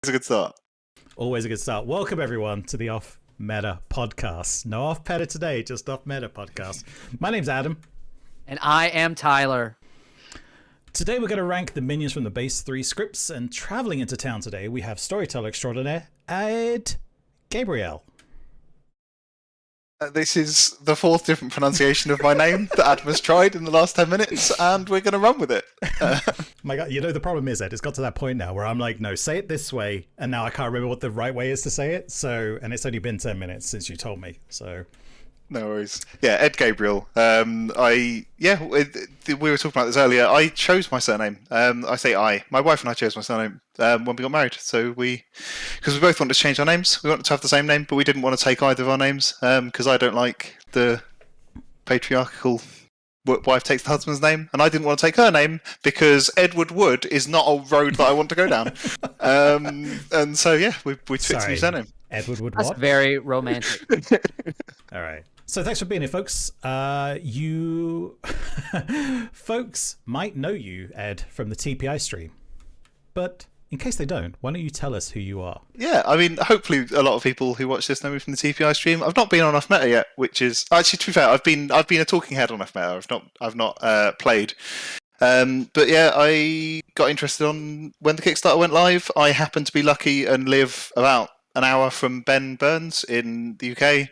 a good start. Always a good start. Welcome, everyone, to the Off Meta podcast. No Off Meta today, just Off Meta podcast. My name's Adam. And I am Tyler. Today we're going to rank the minions from the base 3 scripts, and traveling into town today we have storyteller extraordinaire Ed Gabriel. This is the 4th different pronunciation of my name that Adam has tried in the last 10 minutes, and we're going to run with it. My God, you know the problem is, Ed, it's got to that point now where I'm like, no, say it this way, and now I can't remember what the right way is to say it. So, and it's only been 10 minutes since you told me. So, no worries. Yeah, Ed Gabriel. We were talking about this earlier. I chose my surname. I say I. My wife and I chose my surname when we got married. So because we both wanted to change our names. We wanted to have the same name, but we didn't want to take either of our names because I don't like the patriarchal wife takes the husband's name, and I didn't want to take her name because Edward Wood is not a road that I want to go down. And so yeah, we picked a new surname. Edward Wood. That's what? very romantic. All right. So thanks for being here, folks. You folks might know you, Ed, from the TPI stream, but in case they don't, why don't you tell us who you are? Yeah, I mean, hopefully a lot of people who watch this know me from the TPI stream. I've not been on Off Meta yet, which is actually, to be fair, I've been a talking head on Off Meta. I've not played. But yeah, I got interested on when the Kickstarter went live. I happened to be lucky and live about an hour from Ben Burns in the UK,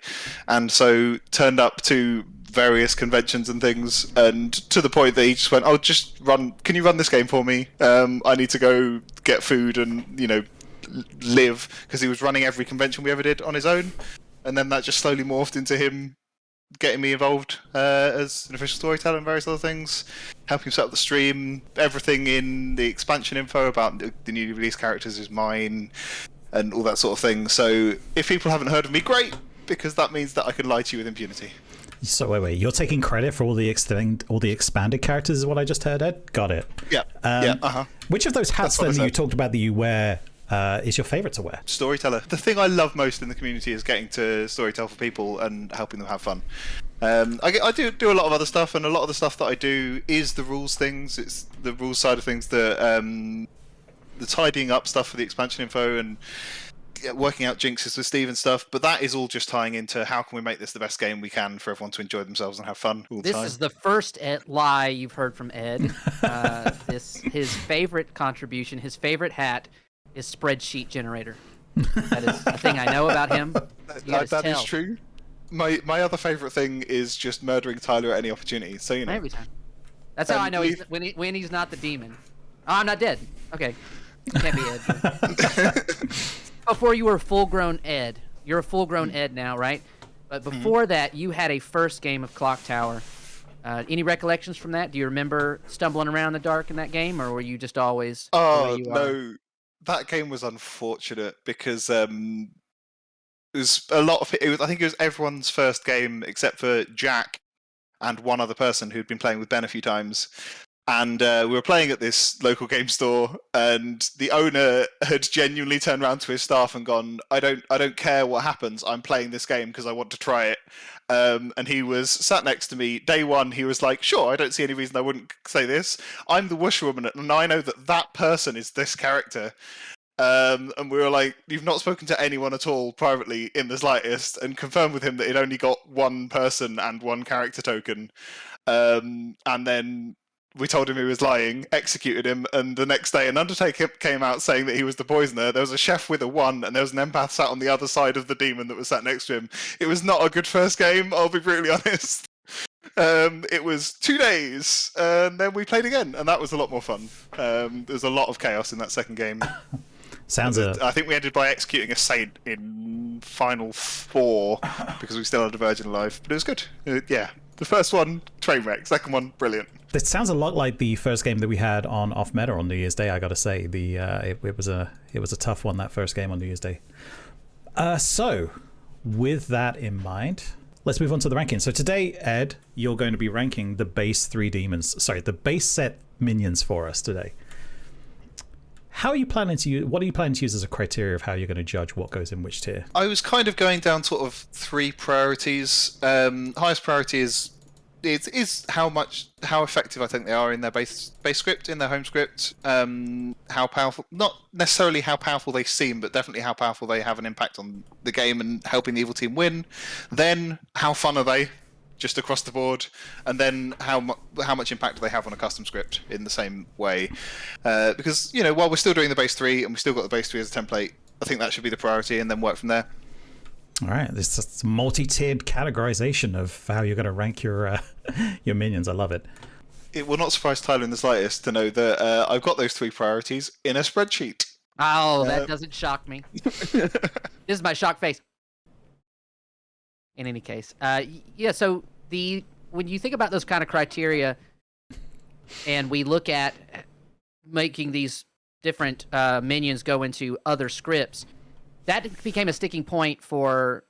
and so turned up to various conventions and things, and to the point that he just went, can you run this game for me? I need to go get food and, live, because he was running every convention we ever did on his own, and then that just slowly morphed into him getting me involved as an official storyteller and various other things, helping set up the stream. Everything in the expansion info about the newly released characters is mine, and all that sort of thing. So if people haven't heard of me, great, because that means that I can lie to you with impunity. So wait, you're taking credit for all the expanded characters is what I just heard, Ed? Got it. Yeah. Which of those hats then that you talked about that you wear is your favourite to wear? Storyteller. The thing I love most in the community is getting to storytell for people and helping them have fun. I do a lot of other stuff, and a lot of the stuff that I do is the rules things. It's the rules side of things, the tidying up stuff for the expansion info and working out jinxes with Steve and stuff, but that is all just tying into how can we make this the best game we can for everyone to enjoy themselves and have fun all the time. This is the first lie you've heard from Ed. His favorite contribution, his favorite hat is spreadsheet generator. That is a thing I know about him. That is true. My other favorite thing is just murdering Tyler at any opportunity. So every time. That's how I know when he's not the demon. Oh, I'm not dead. Okay. Can't be Ed. Before you were full-grown Ed. You're a full-grown Ed now, right? But before that, you had a first game of Clock Tower. Any recollections from that? Do you remember stumbling around in the dark in that game, or were you just always the way you are? No. That game was unfortunate because it was a lot of I think it was everyone's first game except for Jack and one other person who'd been playing with Ben a few times. And we were playing at this local game store, and the owner had genuinely turned around to his staff and gone, I don't care what happens, I'm playing this game because I want to try it. And he was sat next to me. Day one, he was like, sure, I don't see any reason I wouldn't say this. I'm the washerwoman, and I know that person is this character. And we were like, you've not spoken to anyone at all privately in the slightest, and confirmed with him that he'd only got one person and one character token. And then we told him he was lying, executed him, and the next day an undertaker came out saying that he was the poisoner. There was a chef with a 1, and there was an empath sat on the other side of the demon that was sat next to him. It was not a good first game, I'll be brutally honest. It was 2 days, and then we played again, and that was a lot more fun. There was a lot of chaos in that second game. I think we ended by executing a saint in Final 4 because we still had a virgin alive, but it was good. Yeah. The first one, train wreck. Second one, brilliant. It sounds a lot like the first game that we had on Off Meta on New Year's Day. I got to say, it was a tough one, that first game on New Year's Day. So, with that in mind, let's move on to the ranking. So today, Ed, you're going to be ranking the base 3 demons. Sorry, the base set minions for us today. How are you planning to use? What are you planning to use as a criteria of how you're going to judge what goes in which tier? I was kind of going down sort of 3 priorities. Highest priority is is how effective I think they are in their base script, in their home script. How powerful, not necessarily how powerful they seem, but definitely how powerful they have an impact on the game and helping the evil team win. Then how fun are they, just across the board, and then how much impact do they have on a custom script in the same way? Because while we're still doing the base 3 and we still got the base 3 as a template, I think that should be the priority, and then work from there. All right, this is multi-tiered categorization of how you're going to rank your minions. I love it. It will not surprise Tyler in the slightest to know that I've got those 3 priorities in a spreadsheet. Oh, that doesn't shock me. This is my shock face. In any case, so when you think about those kind of criteria, and we look at making these different minions go into other scripts, that became a sticking point for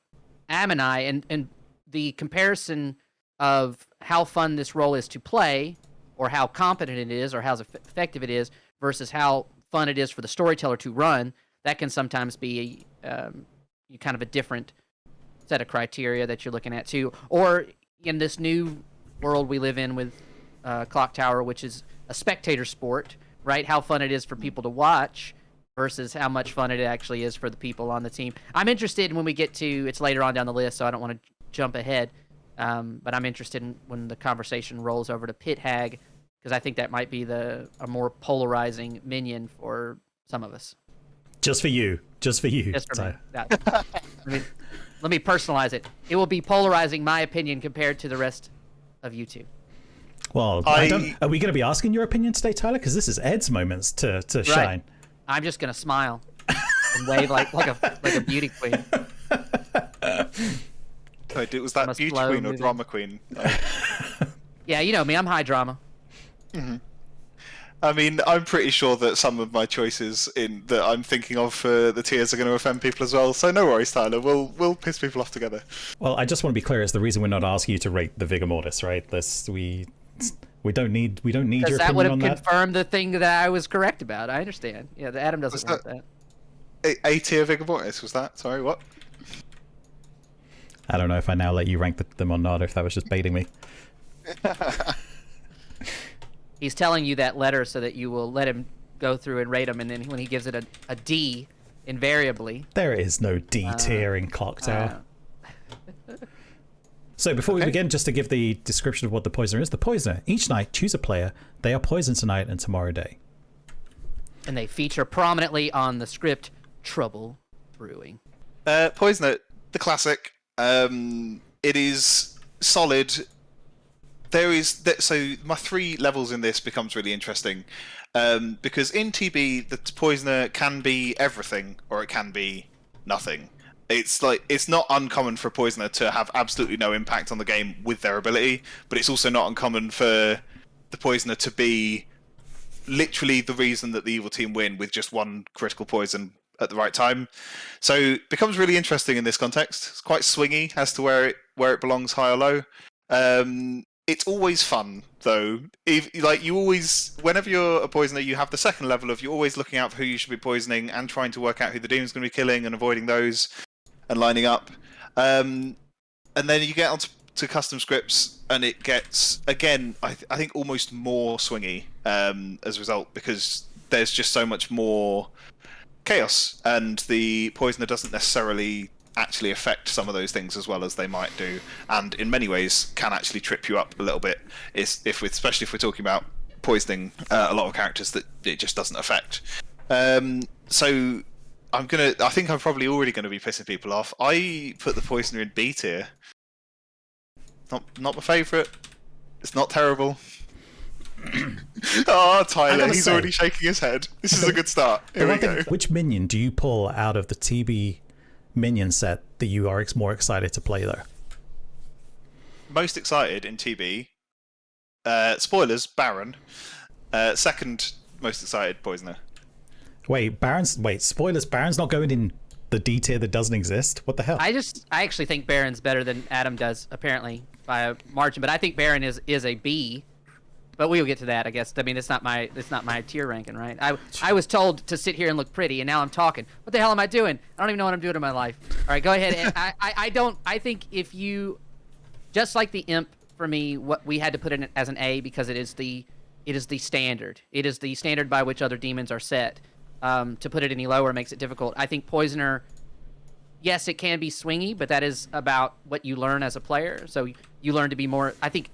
Am and I, and the comparison of how fun this role is to play, or how competent it is, or how effective it is, versus how fun it is for the storyteller to run. That can sometimes be kind of a different set of criteria that you're looking at too. Or in this new world we live in with Clock Tower, which is a spectator sport, right? How fun it is for people to watch versus how much fun it actually is for the people on the team. I'm interested when we get to, it's later on down the list, so I don't want to jump ahead, but I'm interested in when the conversation rolls over to Pit Hag, because I think that might be a more polarizing minion for some of us. Just for you. Just for me. Let me personalize it. It will be polarizing my opinion compared to the rest of you two. Well, are we going to be asking your opinion today, Tyler? Because this is Ed's moments to shine. I'm just going to smile and wave like a beauty queen. Was that beauty queen or drama queen? Yeah, you know me. I'm high drama. Mm-hmm. I mean, I'm pretty sure that some of my choices that I'm thinking of for the tiers are going to offend people as well. So no worries, Tyler. We'll piss people off together. Well, I just want to be clear. It's the reason we're not asking you to rate the Vigor Mortis, right? We don't need your opinion on that. That would have confirmed the thing that I was correct about. I understand. Yeah, the Adam doesn't want that. A tier Vigor Mortis, was that? Sorry, what? I don't know if I now let you rank them or not, if that was just baiting me. He's telling you that letter so that you will let him go through and rate them, and then when he gives it a D, invariably. There is no D tier in Clock Tower. So before we begin, just to give the description of what the Poisoner is. The Poisoner, each night, choose a player. They are poisoned tonight and tomorrow day. And they feature prominently on the script Trouble Brewing. Poisoner, the classic. It is solid. So my 3 levels in this becomes really interesting, because in TB the Poisoner can be everything or it can be nothing. It's not uncommon for a Poisoner to have absolutely no impact on the game with their ability, but it's also not uncommon for the Poisoner to be literally the reason that the evil team win with just 1 critical poison at the right time. So it becomes really interesting in this context. It's quite swingy as to where it belongs, high or low. It's always fun, though. Whenever you're a Poisoner, you have the second level of you're always looking out for who you should be poisoning and trying to work out who the demon's going to be killing and avoiding those and lining up. And then you get onto custom scripts, and it gets, again, I think almost more swingy as a result, because there's just so much more chaos, and the Poisoner doesn't necessarily actually affect some of those things as well as they might do, and in many ways can actually trip you up a little bit, especially if we're talking about poisoning a lot of characters that it just doesn't affect. So I think I'm probably already going to be pissing people off. I put the Poisoner in B tier. Not my favourite. It's not terrible. Oh, Tyler, he's already shaking his head. This is a good start. Here we go. Which minion do you pull out of the TB minion set that you are more excited to play, though? most excited in TB. Spoilers, Baron. Second most excited, Poisoner. Wait, spoilers, Baron's not going in the D tier that doesn't exist? What the hell? I actually think Baron's better than Adam does, apparently, by a margin, but I think Baron is a B. But we'll get to that, I guess. I mean, it's not my tier ranking, right? I was told to sit here and look pretty, and now I'm talking. What the hell am I doing? I don't even know what I'm doing in my life. All right, go ahead. And I think if you, just like the Imp for me, what we had to put it as an A because it is the standard. It is the standard by which other demons are set. To put it any lower makes it difficult. I think Poisoner, yes, it can be swingy, but that is about what you learn as a player. So you learn to be more. I think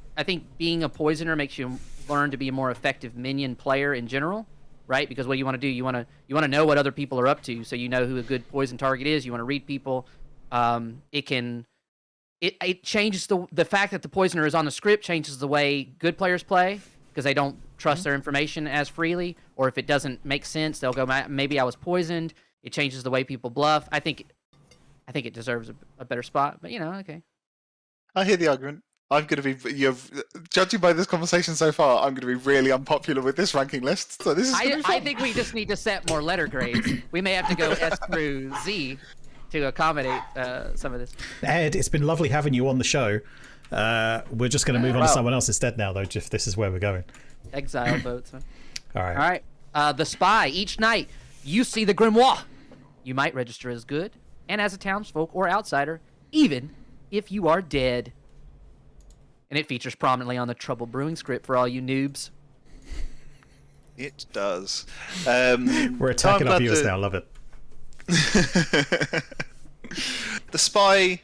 being a Poisoner makes you learn to be a more effective minion player in general, right? Because what you want to do, you want to know what other people are up to, so you know who a good poison target is. You want to read people. It changes the fact that the Poisoner is on the script changes the way good players play because they don't trust their information as freely, or if it doesn't make sense, they'll go, maybe I was poisoned. It changes the way people bluff. I think it deserves a better spot, but okay. I hear the argument. I'm going to be, judging by this conversation so far, I'm going to be really unpopular with this ranking list. So this is going to be fun. I think we just need to set more letter grades. We may have to go S through Z to accommodate some of this. Ed, it's been lovely having you on the show. We're just going to move on to someone else instead now, though, if this is where we're going. Exile votes. All right. The Spy. Each night, you see the grimoire. You might register as good and as a townsfolk or outsider, even if you are dead. And it features prominently on the Trouble Brewing script for all you noobs. It does. We're attacking our viewers now. Love it. The Spy.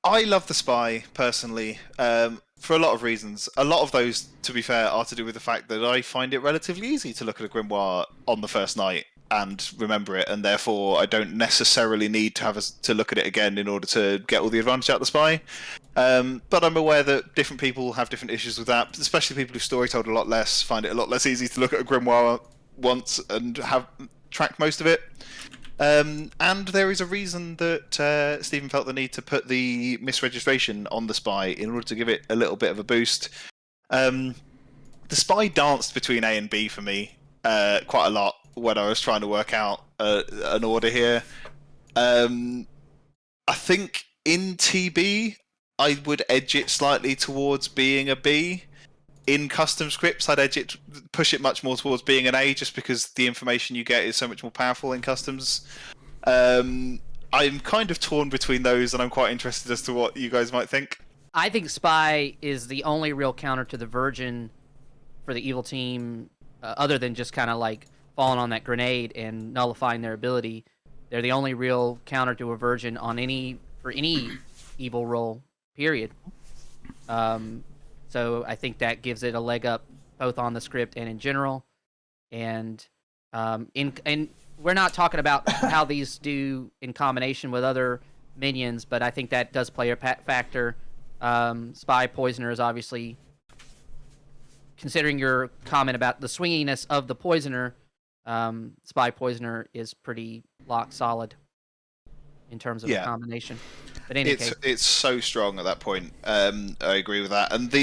I love The Spy, personally, for a lot of reasons. A lot of those, to be fair, are to do with the fact that I find it relatively easy to look at a grimoire on the first night and remember it, and therefore I don't necessarily need to to look at it again in order to get all the advantage out of The Spy. But I'm aware that different people have different issues with that, especially people who've storytold a lot less, find it a lot less easy to look at a grimoire once and have tracked most of it. And there is a reason that Stephen felt the need to put the misregistration on The Spy in order to give it a little bit of a boost. The Spy danced between A and B for me quite a lot when I was trying to work out an order here. I think in TB, I would edge it slightly towards being a B. In custom scripts, I'd push it much more towards being an A, just because the information you get is so much more powerful in customs. I'm kind of torn between those, and I'm quite interested as to what you guys might think. I think Spy is the only real counter to the Virgin for the evil team, other than just kind of like falling on that grenade and nullifying their ability. They're the only real counter to a Virgin for any evil role, period. So I think that gives it a leg up both on the script and in general. And we're not talking about how these do in combination with other minions, but I think that does play a factor. Spy Poisoner is obviously, considering your comment about the swinginess of the Poisoner, Spy Poisoner is pretty lock solid in terms of the combination. But it's so strong at that point. I agree with that. And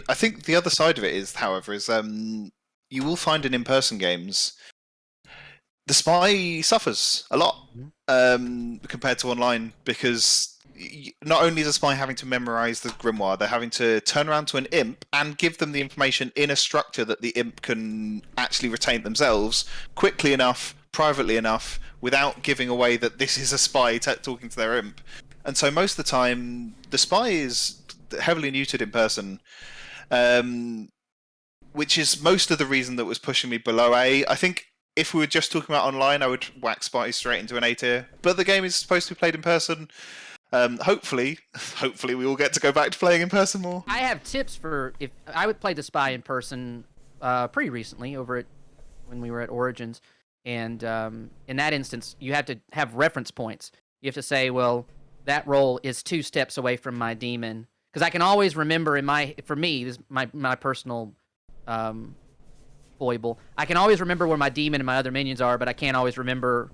I think the other side of it is, however, you will find in in-person games, the Spy suffers a lot compared to online, because not only is a Spy having to memorize the grimoire, they're having to turn around to an imp and give them the information in a structure that the imp can actually retain themselves quickly enough, privately enough, without giving away that this is a Spy talking to their imp. And so most of the time, the Spy is heavily neutered in person, which is most of the reason that was pushing me below A. I think if we were just talking about online, I would whack Spy straight into an A tier. But the game is supposed to be played in person. Hopefully we all get to go back to playing in person more. I have tips for if I would play the Spy in person pretty recently when we were at Origins. And in that instance, you have to have reference points. You have to say, well, that roll is 2 steps away from my demon, because I can always remember for me, this is my personal foible. I can always remember where my demon and my other minions are, but I can't always remember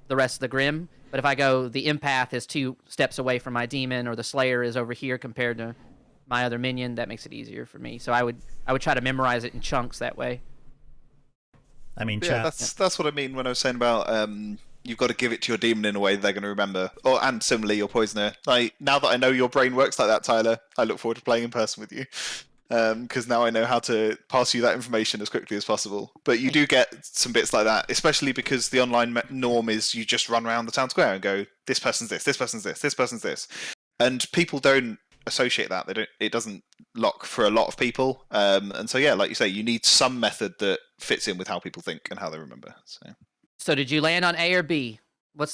the rest of the Grim. But if I go, the empath is 2 steps away from my demon, or the Slayer is over here compared to my other minion, that makes it easier for me. So I would try to memorize it in chunks that way. I mean, that's what I mean when I was saying about you've got to give it to your demon in a way they're going to remember. And similarly, your Poisoner. Now that I know your brain works like that, Tyler, I look forward to playing in person with you. Because now I know how to pass you that information as quickly as possible. But you do get some bits like that, especially because the online norm is you just run around the town square and go, this person's this person's this, this person's this. And people don't associate that. It doesn't lock for a lot of people. And so yeah, like you say, you need some method that fits in with how people think and how they remember. So did you land on A or B? I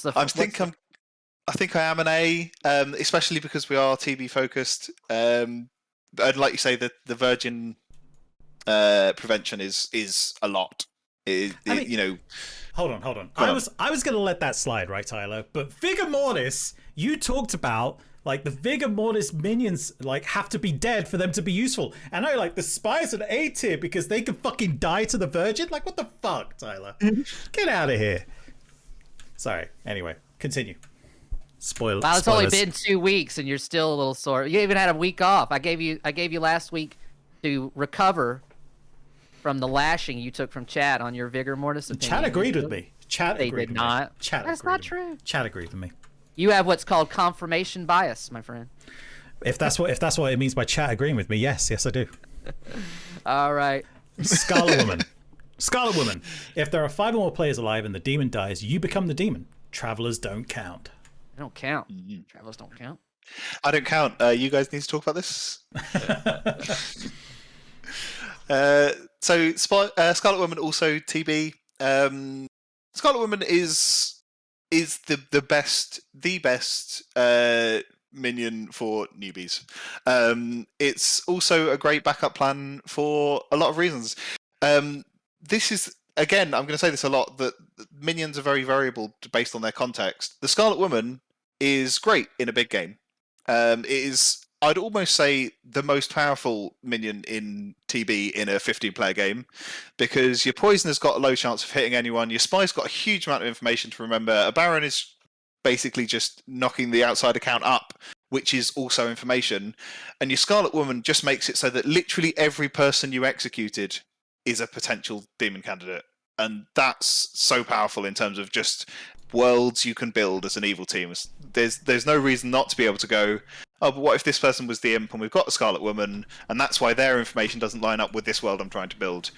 think I am an A, especially because we are TB focused. And like you say, the virgin prevention is a lot. Hold on. I was going to let that slide, right, Tyler? But Vigor Mortis, you talked about like the Vigor Mortis minions like have to be dead for them to be useful, and I like the spies an A tier because they can fucking die to the virgin. Like what the fuck, Tyler? Get out of here. Sorry. Anyway, continue. Spoilers. Wow, it's only been 2 weeks and you're still a little sore. You even had a week off. I gave you last week to recover from the lashing you took from Chad on your Vigor Mortis opinion. Chad agreed with me. They did not. That's not true. Chad agreed with me. You have what's called confirmation bias, my friend. If that's what it means by Chad agreeing with me, yes, I do. All right. Scarlet Woman. Scarlet Woman. If there are 5 or more players alive and the demon dies, you become the demon. Travelers don't count. They don't count. Travelers don't count. I don't count. You guys need to talk about this. So Scarlet Woman also TB. Scarlet Woman is the best minion for newbies. It's also a great backup plan for a lot of reasons. This is, again, I'm going to say this a lot, that minions are very variable based on their context. The Scarlet Woman is great in a big game. It is, I'd almost say, the most powerful minion in TB in a 15-player game, because your Poisoner's got a low chance of hitting anyone, your Spy's got a huge amount of information to remember, a Baron is basically just knocking the outside account up, which is also information, and your Scarlet Woman just makes it so that literally every person you executed is a potential demon candidate. And that's so powerful in terms of just worlds you can build as an evil team. There's no reason not to be able to go, oh, but what if this person was the imp and we've got the Scarlet Woman, and that's why their information doesn't line up with this world I'm trying to build.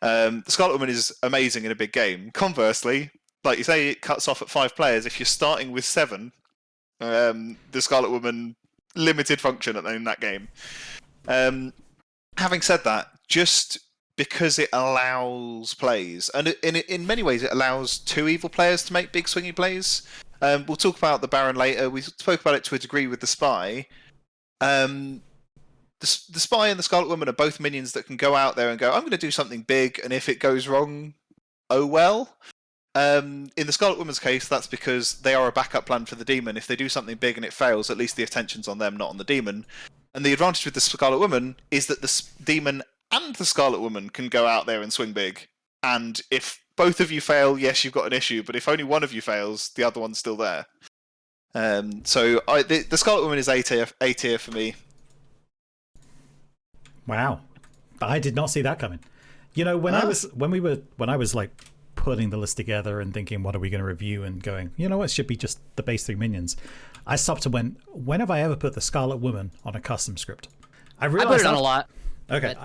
The Scarlet Woman is amazing in a big game. Conversely, like you say, it cuts off at 5 players. If you're starting with 7, the Scarlet Woman, limited function in that game. Having said that, just because it allows plays, and in many ways it allows 2 evil players to make big swingy plays. We'll talk about the Baron later. We spoke about it to a degree with the Spy. The Spy and the Scarlet Woman are both minions that can go out there and go, I'm going to do something big, and if it goes wrong, oh well. In the Scarlet Woman's case, that's because they are a backup plan for the demon. If they do something big and it fails, at least the attention's on them, not on the demon. And the advantage with the Scarlet Woman is that the demon and the Scarlet Woman can go out there and swing big. And if both of you fail, yes, you've got an issue. But if only one of you fails, the other one's still there. So the Scarlet Woman is A tier for me. Wow, I did not see that coming. You know, when I was like putting the list together and thinking, what are we going to review, and going, you know what, it should be just the base 3 minions. I stopped and when have I ever put the Scarlet Woman on a custom script? I put it on a lot. Okay.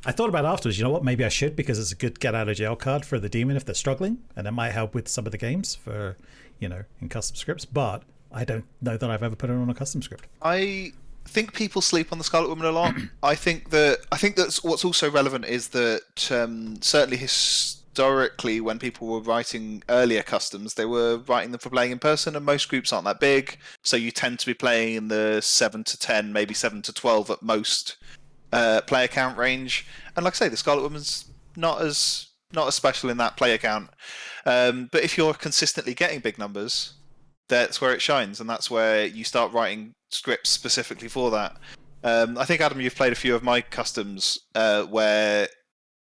I thought about it afterwards, you know what, maybe I should, because it's a good get out of jail card for the demon if they're struggling, and it might help with some of the games for, you know, in custom scripts, but I don't know that I've ever put it on a custom script. I think people sleep on the Scarlet Woman a lot. I think that's what's also relevant is that certainly historically, when people were writing earlier customs, they were writing them for playing in person, and most groups aren't that big, so you tend to be playing in the 7 to 10, maybe 7 to 12 at most player count range. And like I say, the Scarlet Woman's not as special in that player count. But if you're consistently getting big numbers, that's where it shines, and that's where you start writing scripts specifically for that. I think, Adam, you've played a few of my customs where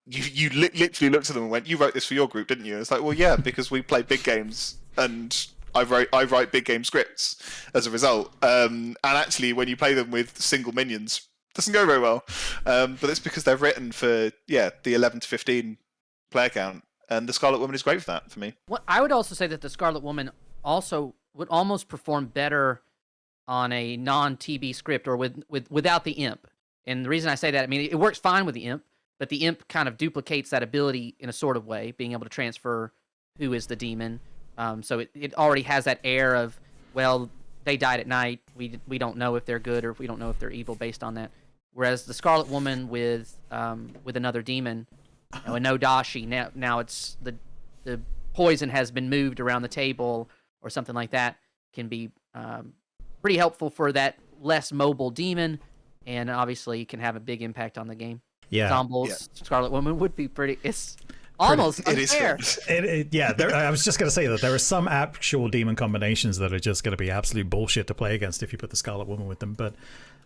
you literally looked at them and went, you wrote this for your group, didn't you? And it's like, well, yeah, because we play big games, and I write big game scripts as a result. And actually, when you play them with single minions, it doesn't go very well. But it's because they're written for, the 11 to 15 player count. And the Scarlet Woman is great for that, for me. Well, I would also say that the Scarlet Woman also would almost perform better on a non-TB script or without the imp. And the reason I say that, I mean, it works fine with the imp, but the imp kind of duplicates that ability in a sort of way, being able to transfer who is the demon. So it already has that air of, well, they died at night. We don't know if they're good or if we don't know if they're evil based on that. Whereas the Scarlet Woman with another demon, a Nodashi, now it's the poison has been moved around the table or something like that, can be pretty helpful for that less mobile demon, and obviously can have a big impact on the game. Yeah. Zombies, Scarlet Woman would be pretty. It's almost unfair. I was just going to say that there are some actual demon combinations that are just going to be absolute bullshit to play against if you put the Scarlet Woman with them. But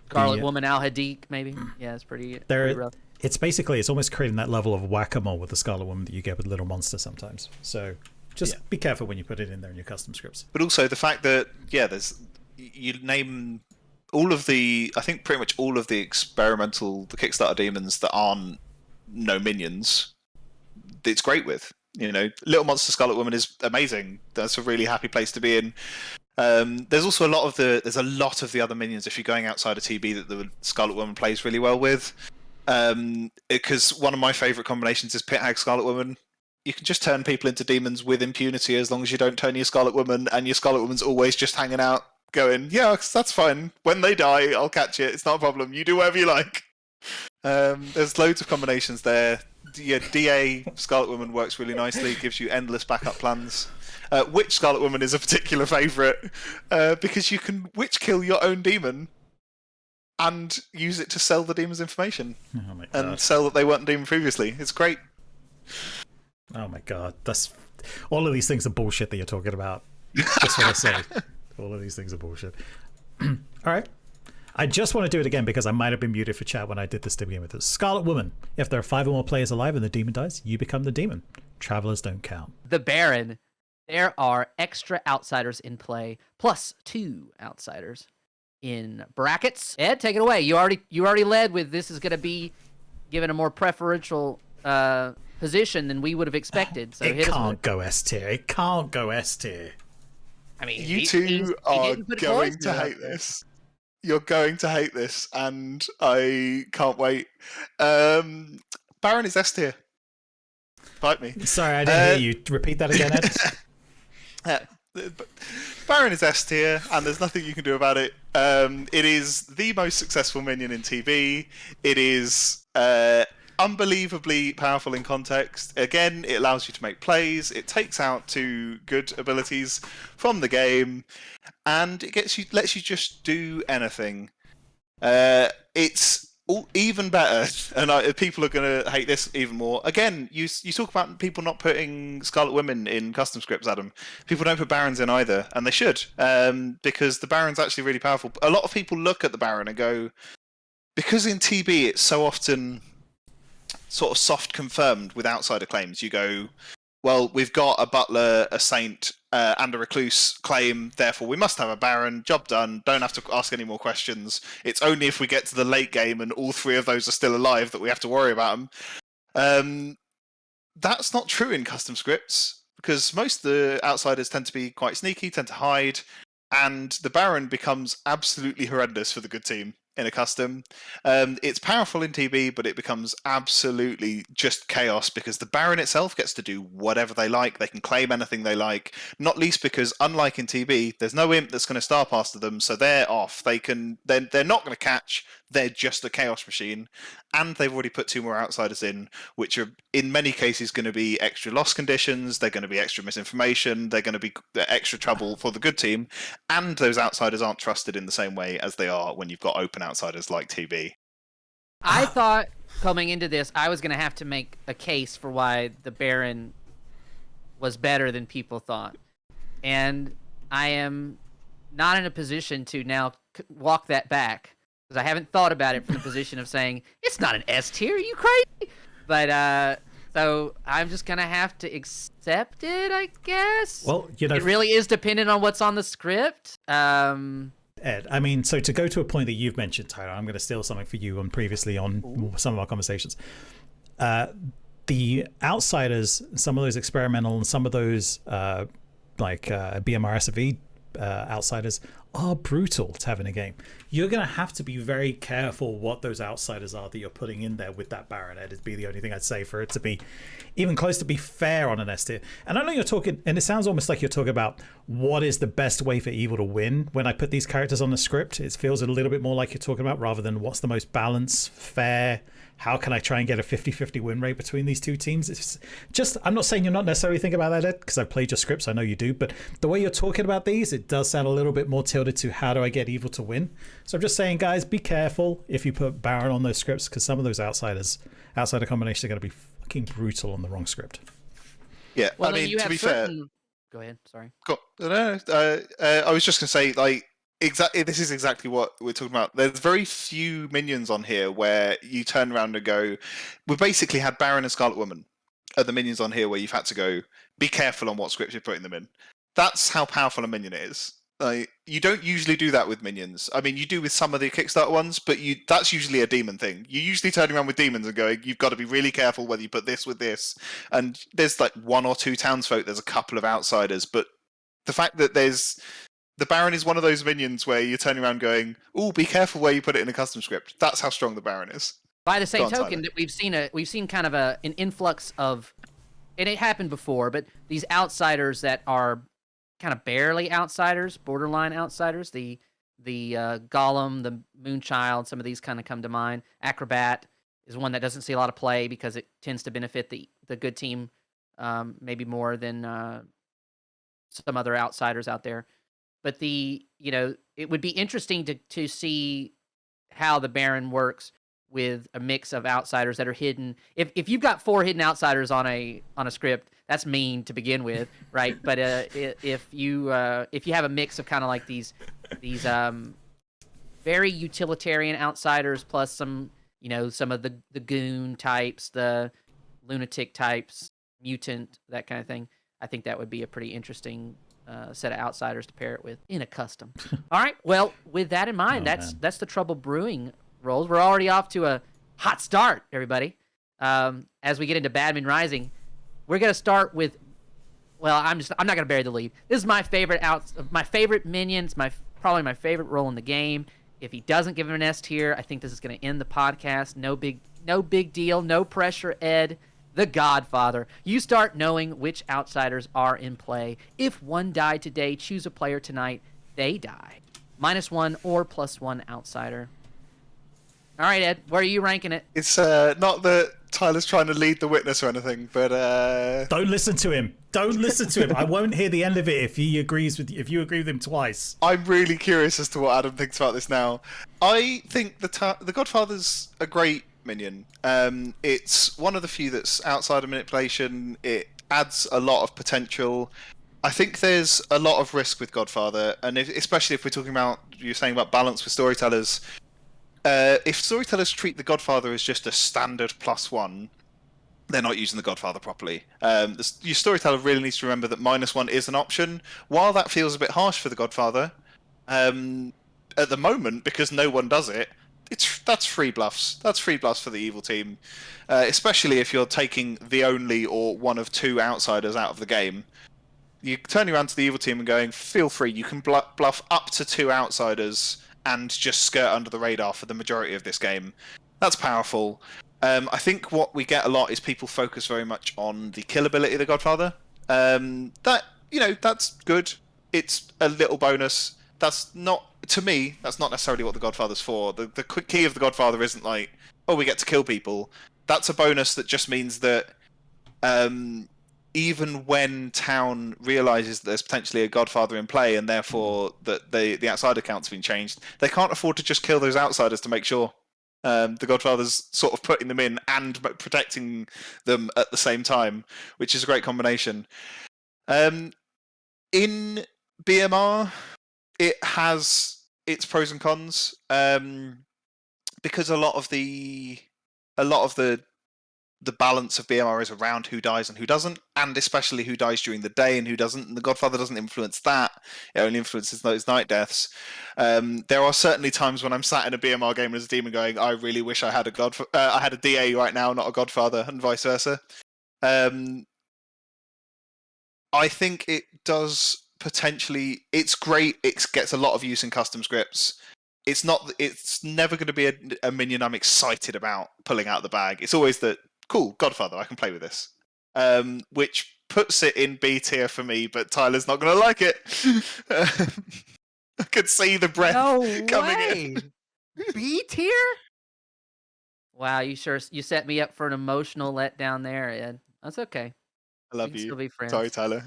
Scarlet Woman Al Hadik, maybe. Yeah, it's pretty rough. It's almost creating that level of whack-a-mole with the Scarlet Woman that you get with Little Monster sometimes. So just be careful when you put it in there in your custom scripts. But also the fact that you name I think pretty much all of the the Kickstarter demons that aren't no minions. It's great with. Little Monster Scarlet Woman is amazing. That's a really happy place to be in. There's also a lot of the other minions if you're going outside of TB that the Scarlet Woman plays really well with. Because one of my favourite combinations is Pit Hag Scarlet Woman. You can just turn people into demons with impunity as long as you don't turn your Scarlet Woman, and your Scarlet Woman's always just hanging out, going, yeah, that's fine. When they die, I'll catch it. It's not a problem. You do whatever you like. There's loads of combinations there. DA Scarlet Woman works really nicely. Gives you endless backup plans. Witch Scarlet Woman is a particular favourite because you can witch kill your own demon and use it to sell the demon's information and sell that they weren't a demon previously. It's great. Oh my god, that's all of these things are bullshit that you're talking about. Just want to say, all of these things are bullshit. All right. I just want to do it again because I might have been muted for chat when I did this to begin with. Scarlet Woman. If there are 5 or more players alive and the demon dies, you become the demon. Travelers don't count. The Baron. There are extra outsiders in play, plus 2 outsiders in brackets. Ed, take it away. You already led with this is going to be given a more preferential position than we would have expected. So it can't go S tier. It can't go S tier. I mean, you two are going to hate this. You're going to hate this, and I can't wait. Baron is S tier. Fight me. Sorry, I didn't hear you. Repeat that again, Ed. Baron is S tier, and there's nothing you can do about it. It is the most successful minion in TB. It is unbelievably powerful in context. Again, it allows you to make plays. It takes out 2 good abilities from the game, and it lets you just do anything. It's even better, and people are going to hate this even more. Again, you talk about people not putting Scarlet Women in custom scripts, Adam. People don't put Barons in either, and they should, because the Baron's actually really powerful. A lot of people look at the Baron and go, because in TB it's so often sort of soft confirmed with outsider claims. You go, well, we've got a butler, a saint, and a recluse claim, therefore we must have a Baron. Job done. Don't have to ask any more questions. It's only if we get to the late game and all 3 of those are still alive that we have to worry about them. That's not true in custom scripts, because most of the outsiders tend to be quite sneaky, tend to hide, and the Baron becomes absolutely horrendous for the good team in a custom. It's powerful in TB, but it becomes absolutely just chaos because the Baron itself gets to do whatever they like. They can claim anything they like, not least because, unlike in TB, there's no imp that's going to star past them, so they're off. They're not going to catch. They're just a chaos machine, and they've already put 2 more outsiders in, which are in many cases going to be extra loss conditions. They're going to be extra misinformation. They're going to be extra trouble for the good team, and those outsiders aren't trusted in the same way as they are when you've got open outsiders like TB. I thought coming into this, I was going to have to make a case for why the Baron was better than people thought, and I am not in a position to now walk that back. I haven't thought about it from the position of saying it's not an S tier. Are you crazy? But so I'm just gonna have to accept it, I guess. Well, it really is dependent on what's on the script. Ed, I mean, so to go to a point that you've mentioned, Tyler, I'm going to steal something for you and previously on some of our conversations. The outsiders, some of those experimental and some of those like BMRSV outsiders are brutal to have in a game. You're going to have to be very careful what those outsiders are that you're putting in there with that Baron. It'd be the only thing I'd say for it to be even close to be fair on an S tier. And I know you're talking, and it sounds almost like you're talking about what is the best way for evil to win. When I put these characters on the script, it feels a little bit more like you're talking about rather than what's the most balanced, fair, how can I try and get a 50-50 win rate between these two teams? It's just, I'm not saying you're not necessarily thinking about that, Ed, because I've played your scripts, I know you do, but the way you're talking about these, it does sound a little bit more tilted to how do I get evil to win. So I'm just saying, guys, be careful if you put Baron on those scripts, because some of those outsider combinations are going to be fucking brutal on the wrong script. Yeah, Well, I mean, you to have be certain... fair... Go ahead, sorry. No, I was just going to say, like, exactly. This is exactly what we're talking about. There's very few minions on here where you turn around and go. We basically had Baron and Scarlet Woman are the minions on here where you've had to go. Be careful on what script you're putting them in. That's how powerful a minion is. Like, you don't usually do that with minions. I mean, you do with some of the Kickstarter ones, but that's usually a demon thing. You usually turn around with demons and going, you've got to be really careful whether you put this with this. And there's like one or two townsfolk. There's a couple of outsiders, but the fact that the Baron is one of those minions where you're turning around going, "Oh, be careful where you put it in a custom script." That's how strong the Baron is. By the same Go on, token, Tyler. that we've seen kind of an influx of, and it happened before, but these outsiders that are kind of barely outsiders, borderline outsiders. The Golem, the Moonchild, some of these kind of come to mind. Acrobat is one that doesn't see a lot of play because it tends to benefit the good team maybe more than some other outsiders out there. But it would be interesting to see how the Baron works with a mix of outsiders that are hidden. If you've got 4 hidden outsiders on a script, that's mean to begin with, right? But if you have a mix of kind of like these very utilitarian outsiders plus some of the goon types, the lunatic types, mutant, that kind of thing, I think that would be a pretty interesting set of outsiders to pair it with in a custom. All right. Well, with that in mind, that's the Trouble Brewing rolls. We're already off to a hot start, everybody. As we get into Badman Rising, we're gonna start with. Well, I'm not gonna bury the lead. This is my favorite minion. It's probably my favorite role in the game. If he doesn't give him an S tier, I think this is gonna end the podcast. No big deal. No pressure, Ed. The Godfather. You start knowing which outsiders are in play. If one died today, choose a player tonight. They die. -1 or +1 outsider. All right, Ed, where are you ranking it? It's not that Tyler's trying to lead the witness or anything, but don't listen to him. Don't listen to him. I won't hear the end of it if you agree with him twice. I'm really curious as to what Adam thinks about this now. I think the Godfather's a great minion. It's one of the few that's outside of manipulation. It adds a lot of potential. I think there's a lot of risk with Godfather, and especially if we're talking about, you're saying about balance with storytellers. If storytellers treat the Godfather as just a standard +1, they're not using the Godfather properly. Your storyteller really needs to remember that -1 is an option. While that feels a bit harsh for the Godfather, at the moment, because no one does it, that's free bluffs. That's free bluffs for the evil team, especially if you're taking the only or one of 2 outsiders out of the game. You're turning around to the evil team and going, feel free, you can bluff up to 2 outsiders and just skirt under the radar for the majority of this game. That's powerful. I think what we get a lot is people focus very much on the kill ability of the Godfather. That's good. It's a little bonus. To me, that's not necessarily what the Godfather's for. The quick key of the Godfather isn't like, oh, we get to kill people. That's a bonus that just means that even when town realizes that there's potentially a Godfather in play and therefore that the outsider count's been changed, they can't afford to just kill those outsiders to make sure. The Godfather's sort of putting them in and protecting them at the same time, which is a great combination. In BMR, it has its pros and cons, because a lot of the balance of BMR is around who dies and who doesn't, and especially who dies during the day and who doesn't. And the Godfather doesn't influence that; it only influences those night deaths. There are certainly times when I'm sat in a BMR game as a demon, going, "I really wish I had a DA right now, not a Godfather," and vice versa. I think it does potentially, it's great. It gets a lot of use in custom scripts. It's never going to be a minion I'm excited about pulling out of the bag. It's always the cool Godfather. I can play with this, which puts it in B tier for me. But Tyler's not going to like it. I could see the breath coming in. B tier? Wow, you set me up for an emotional letdown there, Ed. That's okay. I love We can you. still be friends. Sorry, Tyler.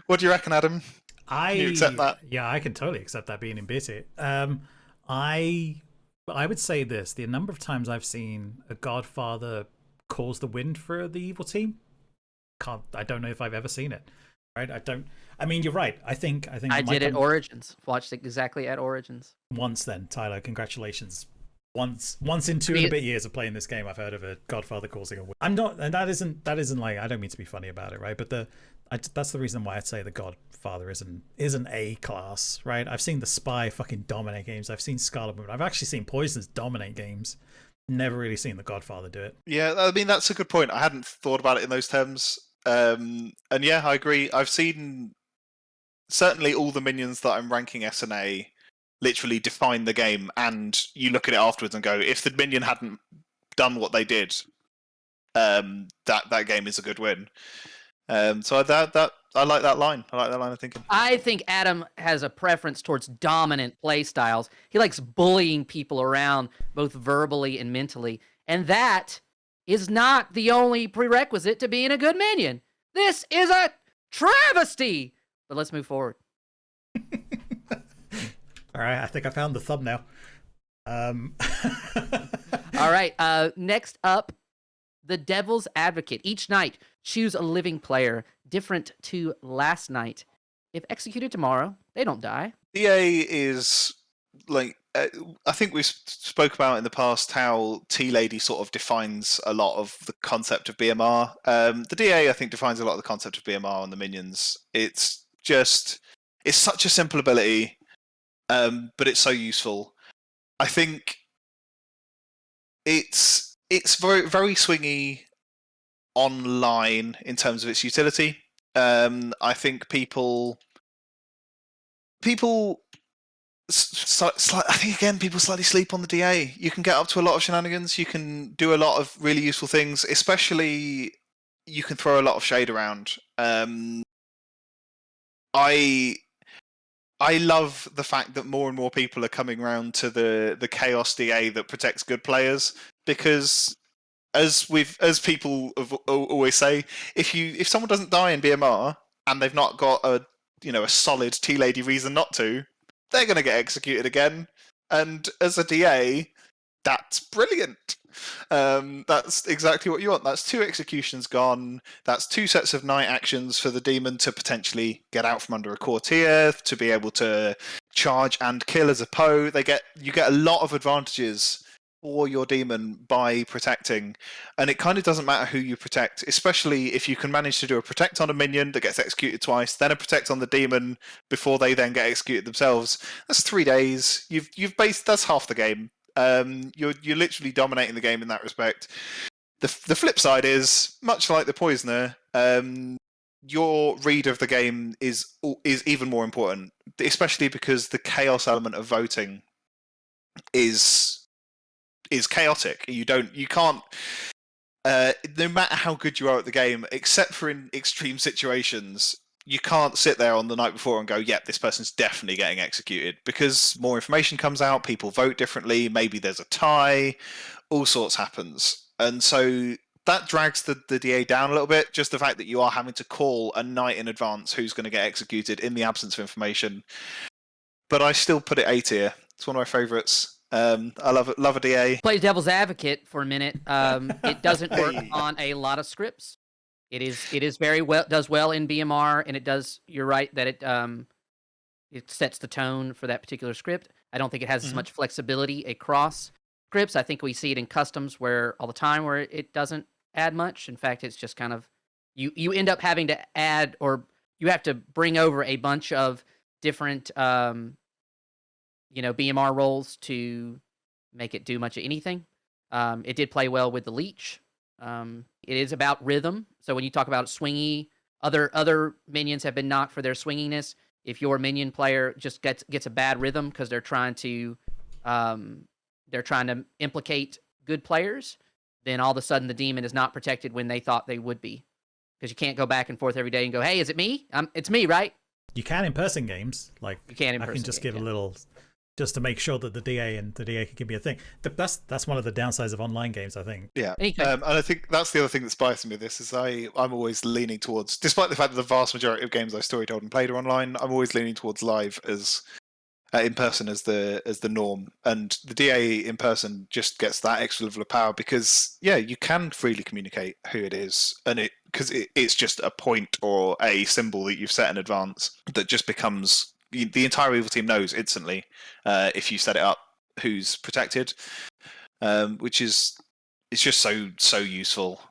What do you reckon, Adam? Can you accept that? Yeah, I can totally accept that being in B tier. I would say this: the number of times I've seen a Godfather cause the wind for the evil team, I don't know if I've ever seen it. Right? I mean, you're right. I think I did at Origins. Watched it exactly at Origins. Once then, Tyler, congratulations. Once in 2 and a bit years of playing this game, I've heard of a Godfather causing a win. I'm not, and that isn't like, I don't mean to be funny about it, right? But that's the reason why I'd say the Godfather isn't A class, right? I've seen the Spy fucking dominate games. I've seen Scarlet Woman. I've actually seen Poisoners dominate games. Never really seen the Godfather do it. Yeah, I mean, that's a good point. I hadn't thought about it in those terms. And yeah, I agree. I've seen certainly all the minions that I'm ranking S and A literally define the game, and you look at it afterwards and go, if the minion hadn't done what they did, that game is a good win. So I like that line. I like that line of thinking. I think Adam has a preference towards dominant play styles. He likes bullying people around, both verbally and mentally, and that is not the only prerequisite to being a good minion. This is a travesty. But let's move forward. All right, I think I found the thumbnail. All right, next up, the Devil's Advocate. Each night, choose a living player, different to last night. If executed tomorrow, they don't die. DA is like, I think we spoke about in the past how T-Lady sort of defines a lot of the concept of BMR. The DA, I think, defines a lot of the concept of BMR on the minions. It's such a simple ability. But it's so useful. I think it's very, very swingy online in terms of its utility. I think people slightly sleep on the DA. You can get up to a lot of shenanigans. You can do a lot of really useful things. Especially, you can throw a lot of shade around. I love the fact that more and more people are coming around to the Chaos DA that protects good players, because as people always say, if someone doesn't die in BMR and they've not got a solid T-Lady reason not to, they're going to get executed again. And as a DA, that's brilliant. That's exactly what you want. That's 2 executions gone. That's 2 sets of night actions for the demon to potentially get out from under a courtier, to be able to charge and kill as a PO. You get a lot of advantages for your demon by protecting, and it kind of doesn't matter who you protect, especially if you can manage to do a protect on a minion that gets executed twice, then a protect on the demon before they then get executed themselves. That's 3 days. That's half the game. You're literally dominating the game in that respect. The flip side is, much like the Poisoner, your read of the game is even more important, especially because the chaos element of voting is chaotic. You can't, no matter how good you are at the game, except for in extreme situations, you can't sit there on the night before and go, yep, this person's definitely getting executed, because more information comes out, people vote differently, maybe there's a tie, all sorts happens. And so that drags the DA down a little bit, just the fact that you are having to call a night in advance who's going to get executed in the absence of information. But I still put it A tier. It's one of my favourites. I love a DA. Play Devil's Advocate for a minute. It doesn't work on a lot of scripts. It is very well, does well in BMR, and it does. You're right that it sets the tone for that particular script. I don't think it has as much flexibility across scripts. I think we see it in customs all the time where it doesn't add much. In fact, it's just kind of you end up having to add, or you have to bring over a bunch of different BMR roles to make it do much of anything. It did play well with the Leech. It is about rhythm. So when you talk about swingy, other minions have been knocked for their swinginess. if your minion player just gets a bad rhythm because they're trying to implicate good players, then all of a sudden the demon is not protected when they thought they would be, because you can't go back and forth every day and go, hey, is it me? It's me, right? You can in person games, like you can in I can just give a little, just to make sure that the DA can be a thing. That's one of the downsides of online games, I think. Yeah, and I think that's the other thing that's biasing me. This is I'm always leaning towards, despite the fact that the vast majority of games I storytold and played are online, I'm always leaning towards live as in person as the norm, and the DA in person just gets that extra level of power because you can freely communicate who it is, and it's just a point or a symbol that you've set in advance that just becomes the entire evil team knows instantly if you set it up who's protected, which is it's just so useful.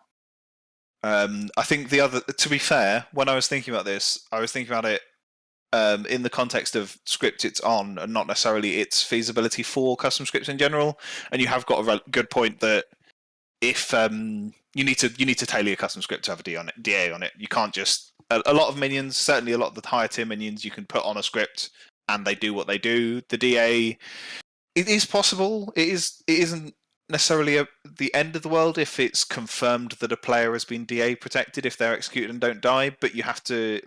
I think to be fair, when I was thinking about this, I was thinking about it in the context of script it's on, and not necessarily its feasibility for custom scripts in general. And you have got a good point that if you need to tailor your custom script to have a DA on it. You can't just a lot of minions, certainly a lot of the higher tier minions, you can put on a script and they do what they do. The DA, it is possible. It isn't necessarily the end of the world if it's confirmed that a player has been DA protected if they're executed and don't die, but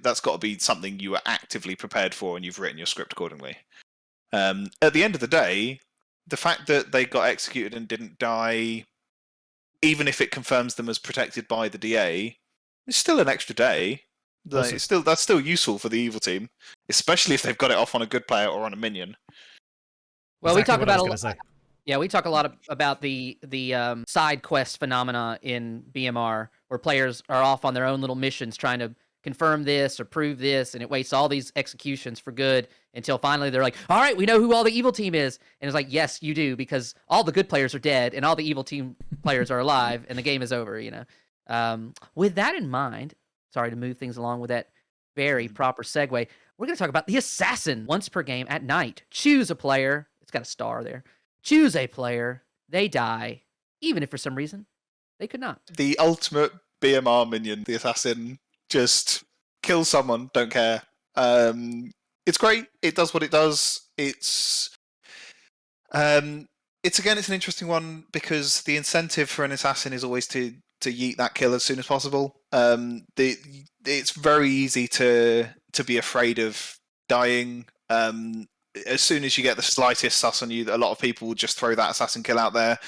that's got to be something you are actively prepared for and you've written your script accordingly. At the end of the day, the fact that they got executed and didn't die, even if it confirms them as protected by the DA, it's still an extra day. That's still useful for the evil team, especially if they've got it off on a good player or on a minion. Well, we talk about we talk a lot about the side quest phenomena in BMR, where players are off on their own little missions trying to confirm this or prove this, and it wastes all these executions for good until finally they're like, all right, we know who all the evil team is. And it's like, yes, you do, because all the good players are dead and all the evil team players are alive and the game is over, With that in mind, sorry to move things along with that very proper segue, we're going to talk about the assassin. Once per game at night, choose a player. It's got a star there. Choose a player. They die, even if for some reason they could not. The ultimate BMR minion, the assassin, just kills someone, don't care. It's great. It does what it does. It's an interesting one because the incentive for an assassin is always to yeet that kill as soon as possible. It's very easy to be afraid of dying. As soon as you get the slightest sus on you, a lot of people will just throw that assassin kill out there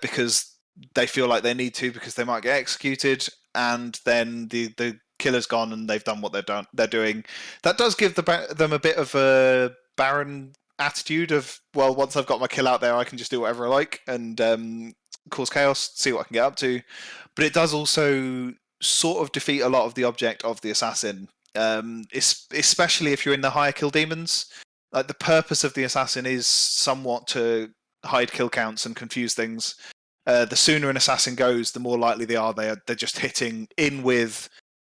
because they feel like they need to, because they might get executed, and then the killer's gone and they've done what they're doing. That does give them a bit of a barren attitude of, well, once I've got my kill out there, I can just do whatever I like and cause chaos, see what I can get up to. But it does also sort of defeat a lot of the object of the assassin, especially if you're in the higher kill demons. Like, the purpose of the assassin is somewhat to hide kill counts and confuse things. The sooner an assassin goes, the more likely they're just hitting in with,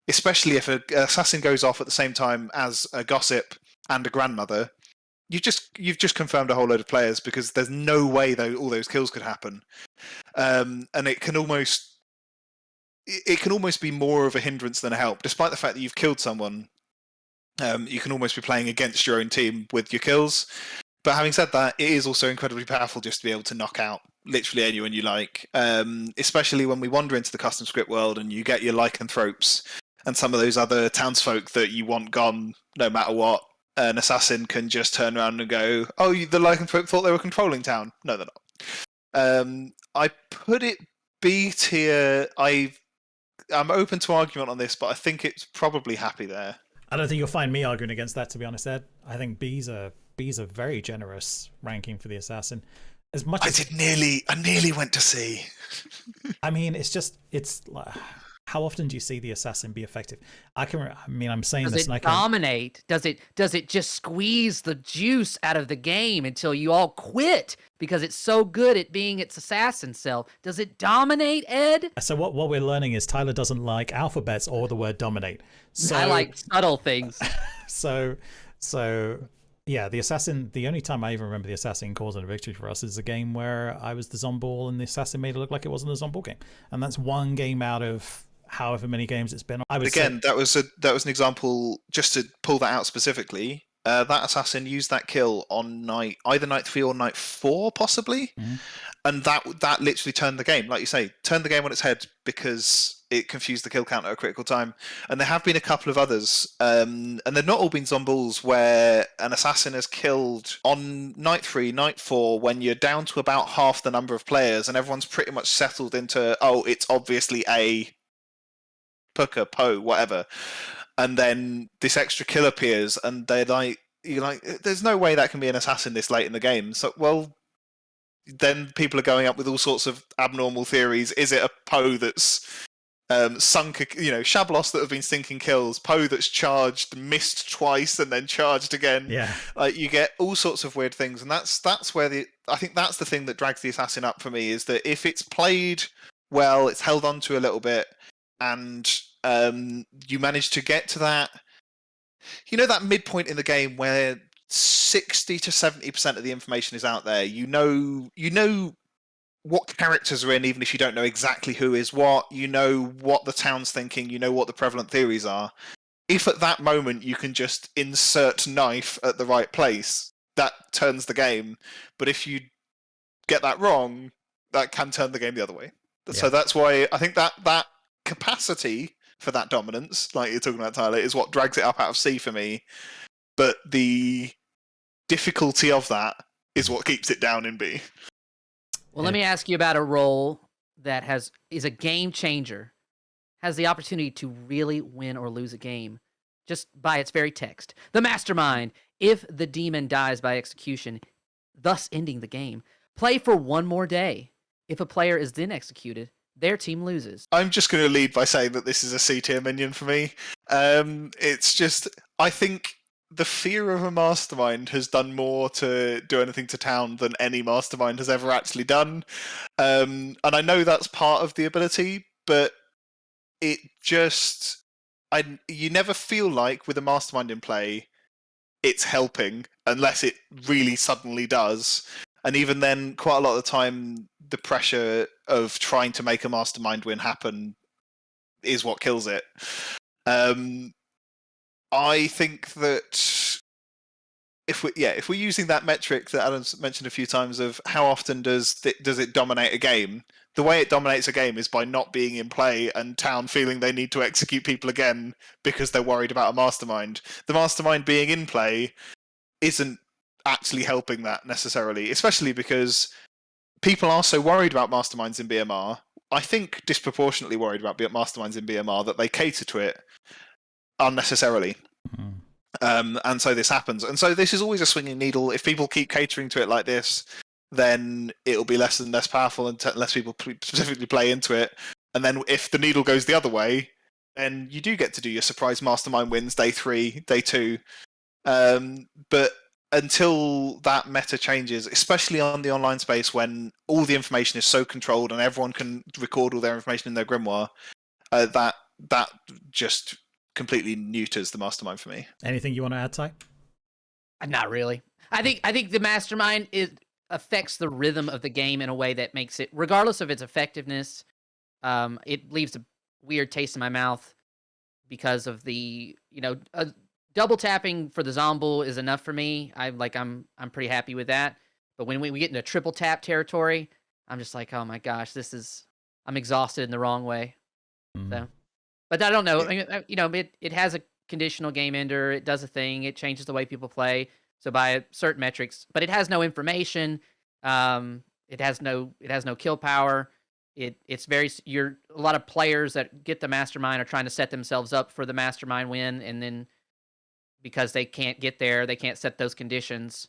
especially if an assassin goes off at the same time as a gossip and a grandmother. You've just confirmed a whole load of players, because there's no way all those kills could happen, and it can almost be more of a hindrance than a help. Despite the fact that you've killed someone, you can almost be playing against your own team with your kills. But having said that, it is also incredibly powerful just to be able to knock out literally anyone you like, especially when we wander into the custom script world and you get your lycanthropes and some of those other townsfolk that you want gone no matter what. An assassin can just turn around and go, oh, the lycanthrope thought they were controlling town. No, they're not. I put it B tier. I'm open to argument on this, but I think it's probably happy there. I don't think you'll find me arguing against that, to be honest, Ed. I think B's a very generous ranking for the assassin. As much as I nearly went to C. I mean, it's how often do you see the assassin be effective? I'm saying does this. Does it dominate? Does it just squeeze the juice out of the game until you all quit because it's so good at being its assassin self? Does it dominate, Ed? So what we're learning is Tyler doesn't like alphabets or the word dominate. So, I like subtle things. So yeah, the assassin, the only time I even remember the assassin causing a victory for us is a game where I was the zomball and the assassin made it look like it wasn't a zomball game. And that's one game out of however many games it's been on. I would Again, say... that was an example, just to pull that out specifically. That assassin used that kill on either night 3 or night 4, possibly, and that literally turned the game. Like you say, turned the game on its head because it confused the kill count at a critical time. And there have been a couple of others, and they've not all been zombies, where an assassin has killed on night 3, night 4, when you're down to about half the number of players, and everyone's pretty much settled into, oh, it's obviously a Puka, Poe, whatever. And then this extra kill appears, and they're like, you're like, there's no way that can be an assassin this late in the game. So, well, then people are going up with all sorts of abnormal theories. Is it a Poe that's sunk, Shablos that have been sinking kills, Poe that's charged, missed twice, and then charged again? Yeah. Like, you get all sorts of weird things, and that's where I think that's the thing that drags the assassin up for me, is that if it's played well, it's held on to a little bit, and you manage to get to that, that midpoint in the game where 60 to 70% of the information is out there. You know what characters are in, even if you don't know exactly who is what. You know what the town's thinking. You know what the prevalent theories are. If at that moment you can just insert knife at the right place, that turns the game. But if you get that wrong, that can turn the game the other way. Yeah. So that's why I think that capacity for that dominance, like you're talking about, Tyler, is what drags it up out of C for me. But the difficulty of that is what keeps it down in B. Well, let me ask you about a role that is a game changer, has the opportunity to really win or lose a game just by its very text. The Mastermind. If the demon dies by execution, thus ending the game, play for one more day. If a player is then executed, their team loses. I'm just going to lead by saying that this is a C-tier minion for me. It's just, I think the fear of a Mastermind has done more to do anything to town than any Mastermind has ever actually done. And I know that's part of the ability, but it just... you never feel like, with a Mastermind in play, it's helping, unless it really suddenly does. And even then, quite a lot of the time, the pressure of trying to make a Mastermind win happen is what kills it. I think that if we're using that metric that Adam's mentioned a few times of how often does it dominate a game, the way it dominates a game is by not being in play and town feeling they need to execute people again because they're worried about a Mastermind. The Mastermind being in play isn't actually helping that necessarily, especially because people are so worried about Masterminds in BMR, I think disproportionately worried about Masterminds in BMR, that they cater to it unnecessarily. And so this happens. And so this is always a swinging needle. If people keep catering to it like this, then it'll be less and less powerful unless people specifically play into it. And then if the needle goes the other way, then you do get to do your surprise Mastermind wins day 3, day 2. But until that meta changes, especially on the online space when all the information is so controlled and everyone can record all their information in their grimoire, that just completely neuters the Mastermind for me. Anything you want to add, Ty? Not really. I think the Mastermind affects the rhythm of the game in a way that makes it, regardless of its effectiveness, it leaves a weird taste in my mouth because of the, double tapping for the Zomble is enough for me. I'm pretty happy with that. But when we get into triple tap territory, I'm just like, oh my gosh, I'm exhausted in the wrong way. So, but I don't know. It has a conditional game ender. It does a thing. It changes the way people play. So by certain metrics, but it has no information. It has no kill power. It's very, a lot of players that get the Mastermind are trying to set themselves up for the Mastermind win, and then because they can't get there, they can't set those conditions.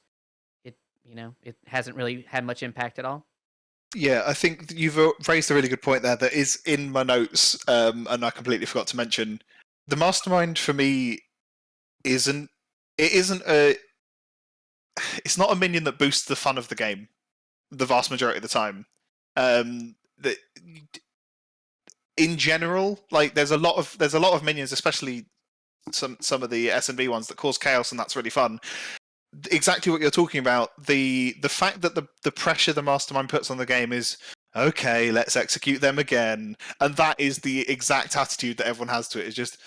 It hasn't really had much impact at all. Yeah, I think you've raised a really good point there that is in my notes, and I completely forgot to mention. The Mastermind for me it's not a minion that boosts the fun of the game the vast majority of the time. In general, like there's a lot of minions, especially some of the S&B ones, that cause chaos, and that's really fun. Exactly what you're talking about. The fact that the pressure the Mastermind puts on the game is okay, let's execute them again. And that is the exact attitude that everyone has to it. It's just,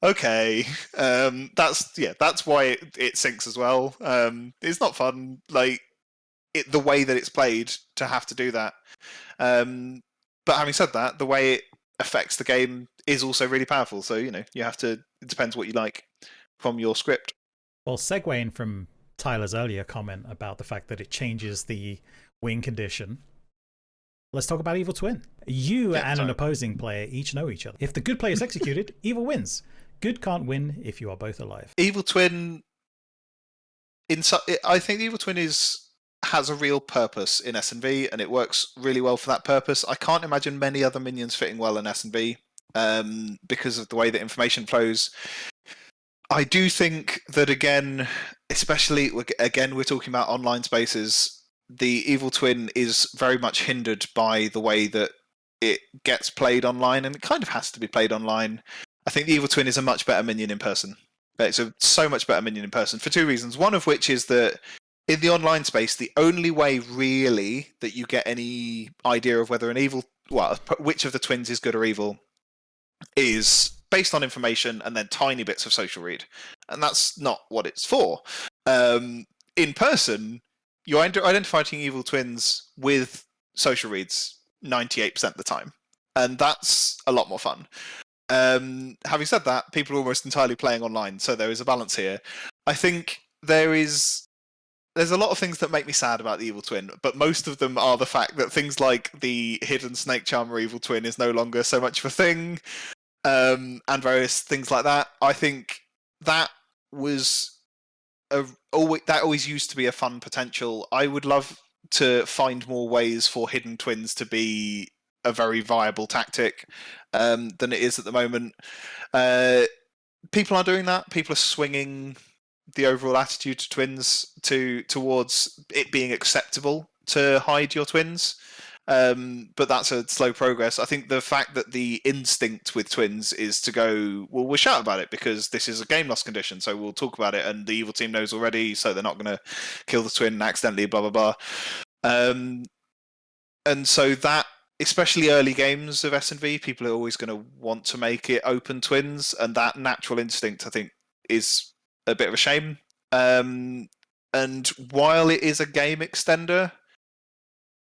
okay. That's why it sinks as well. It's not fun, like the way that it's played to have to do that. But having said that, the way it affects the game is also really powerful. So you have to. It depends what you like from your script. Well, segueing from Tyler's earlier comment about the fact that it changes the win condition, let's talk about Evil Twin. You and an opposing player each know each other. If the good player is executed, evil wins. Good can't win if you are both alive. Evil Twin. I think the Evil Twin has a real purpose in S&V, and it works really well for that purpose. I can't imagine many other minions fitting well in S&V because of the way that information flows. I do think that especially we're talking about online spaces. The Evil Twin is very much hindered by the way that it gets played online, and it kind of has to be played online. I think the Evil Twin is a much better minion in person. It's a so much better minion in person for two reasons. One of which is that in the online space, the only way really that you get any idea of whether which of the twins is good or evil is based on information and then tiny bits of social read. And that's not what it's for. In person, you're identifying evil twins with social reads 98% of the time. And that's a lot more fun. Having said that, people are almost entirely playing online, so there is a balance here. I think there's a lot of things that make me sad about the Evil Twin, but most of them are the fact that things like the hidden Snake Charmer Evil Twin is no longer so much of a thing, and various things like that. I think that was that always used to be a fun potential. I would love to find more ways for hidden twins to be a very viable tactic than it is at the moment. People are doing that. People are swinging the overall attitude to twins towards it being acceptable to hide your twins. But that's a slow progress. I think the fact that the instinct with twins is to go, well, we'll shout about it because this is a game loss condition, so we'll talk about it, and the evil team knows already, so they're not going to kill the twin accidentally, blah, blah, blah. And so that, especially early games of S&V, people are always going to want to make it open twins, and that natural instinct, I think, is a bit of a shame. And while it is a game extender,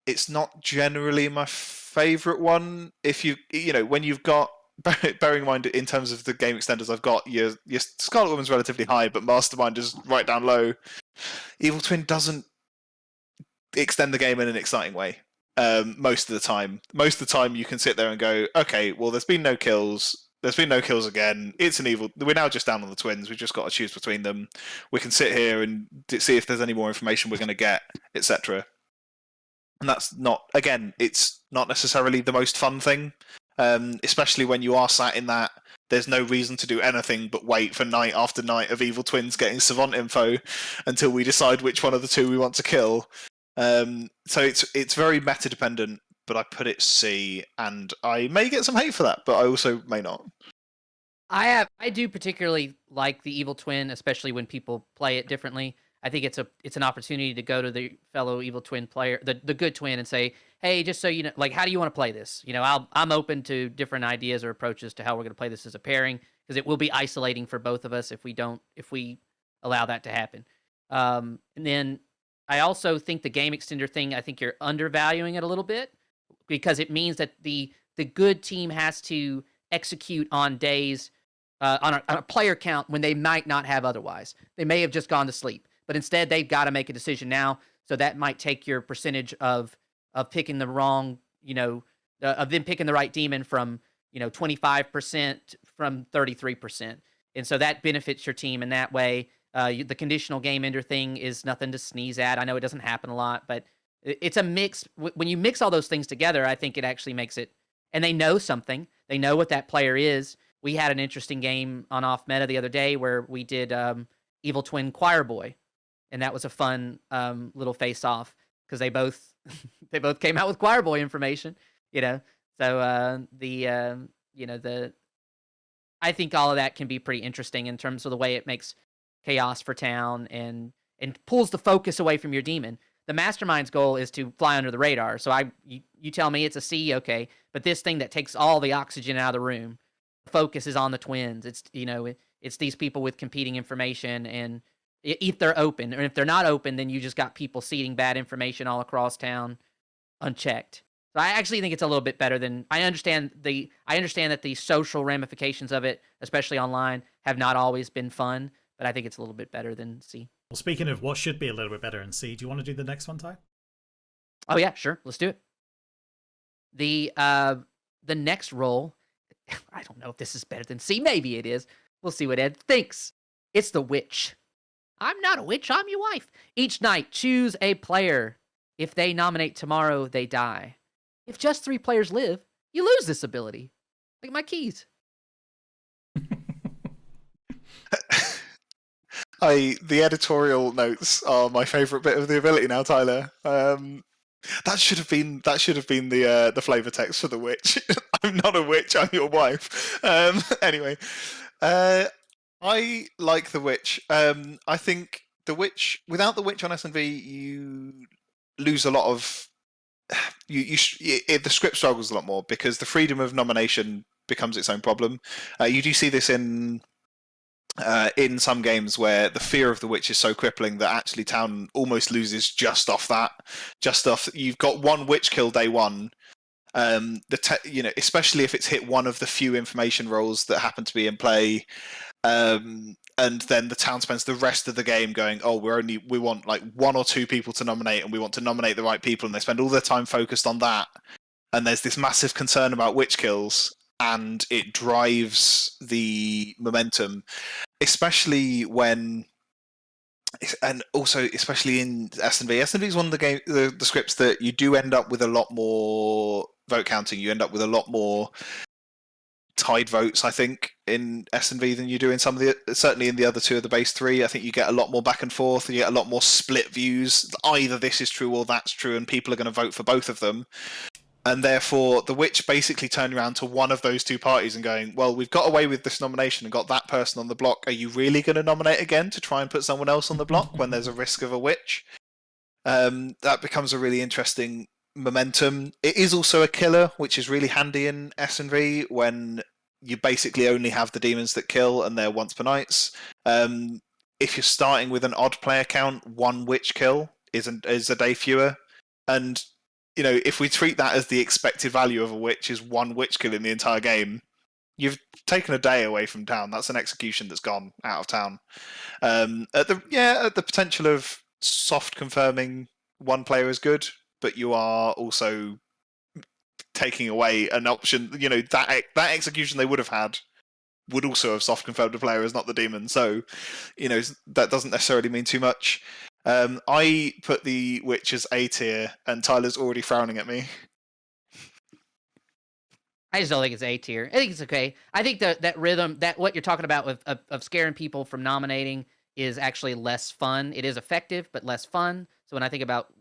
it's not generally my favourite one. If when you've got, bearing in mind in terms of the game extenders I've got, your Scarlet Woman's relatively high, but Mastermind is right down low. Evil Twin doesn't extend the game in an exciting way. Most of the time you can sit there and go, okay, well, there's been no kills again. It's an evil. We're now just down on the twins. We've just got to choose between them. We can sit here and see if there's any more information we're going to get, etc. And that's not, again, it's not necessarily the most fun thing, especially when you are sat in that. There's no reason to do anything but wait for night after night of evil twins getting savant info until we decide which one of the two we want to kill. So it's very meta dependent, but I put it C, and I may get some hate for that, but I also may not. I do particularly like the Evil Twin, especially when people play it differently. I think it's an opportunity to go to the fellow Evil Twin player, the good twin, and say, hey, just so you know, like, how do you want to play this? I'm open to different ideas or approaches to how we're going to play this as a pairing, because it will be isolating for both of us if we allow that to happen. And then I also think the game extender thing, I think you're undervaluing it a little bit, because it means that the good team has to execute on days, on a player count when they might not have otherwise. They may have just gone to sleep, but instead they've got to make a decision now. So that might take your percentage of picking the wrong, of them picking the right demon from 25% from 33%, and so that benefits your team in that way. The conditional game ender thing is nothing to sneeze at. I know it doesn't happen a lot, but it's a mix. When you mix all those things together, I think it actually makes it, and they know something. They know what that player is. We had an interesting game on Off Meta the other day where we did Evil Twin Choir Boy, and that was a fun little face-off because they both came out with Choir Boy information, So I think all of that can be pretty interesting in terms of the way it makes chaos for town and pulls the focus away from your demon. the Mastermind's goal is to fly under the radar. So you tell me it's a C, okay, but this thing that takes all the oxygen out of the room, focus is on the twins. It's it's these people with competing information, and if they're open, or if they're not open, then you just got people seeding bad information all across town, unchecked. So I actually think it's a little bit better than I understand that the social ramifications of it, especially online, have not always been fun, but I think it's a little bit better than C. Well, speaking of what should be a little bit better in C, do you want to do the next one, Ty? Oh yeah, sure. Let's do it. The next role, I don't know if this is better than C. Maybe it is. We'll see what Ed thinks. It's the witch. I'm not a witch, I'm your wife. Each night, choose a player. If they nominate tomorrow, they die. If just 3 players live, you lose this ability. Look at my keys. The editorial notes are my favourite bit of the ability now, Tyler. That should have been the flavour text for the witch. I'm not a witch, I'm your wife. Anyway, I like the witch. I think the witch, without the witch on SNV, you lose a lot of. The script struggles a lot more because the freedom of nomination becomes its own problem. You do see this in some games where the fear of the witch is so crippling that actually town almost loses just off that. Just off, you've got one witch kill day one. Especially if it's hit one of the few information rolls that happen to be in play. And then the town spends the rest of the game going, oh, we want like 1 or 2 people to nominate, and we want to nominate the right people, and they spend all their time focused on that. And there's this massive concern about witch kills, and it drives the momentum, especially when, and also especially in SNV. SNV is one of the scripts that you do end up with a lot more vote counting. You end up with a lot more tied votes, I think, in SNV than you do in some of the, certainly in the other 2 of the base 3. I think you get a lot more back and forth, you get a lot more split views. Either this is true or that's true, and people are going to vote for both of them. And therefore, the witch basically turned around to one of those 2 parties and going, well, we've got away with this nomination and got that person on the block. Are you really going to nominate again to try and put someone else on the block when there's a risk of a witch? That becomes a really interesting momentum. It is also a killer, which is really handy in SNV when you basically only have the demons that kill and they're once per nights. If you're starting with an odd player count, 1 witch kill is a day fewer. And if we treat that as the expected value of a witch is 1 witch kill in the entire game, you've taken a day away from town. That's an execution that's gone out of town. At the potential of soft confirming 1 player is good, but you are also taking away an option. That execution they would have had would also have soft confirmed a player as not the demon. So, that doesn't necessarily mean too much. I put the witch as A tier, and Tyler's already frowning at me. I just don't think it's A tier. I think it's okay. I think that rhythm, that what you're talking about of scaring people from nominating is actually less fun. It is effective, but less fun. So when I think about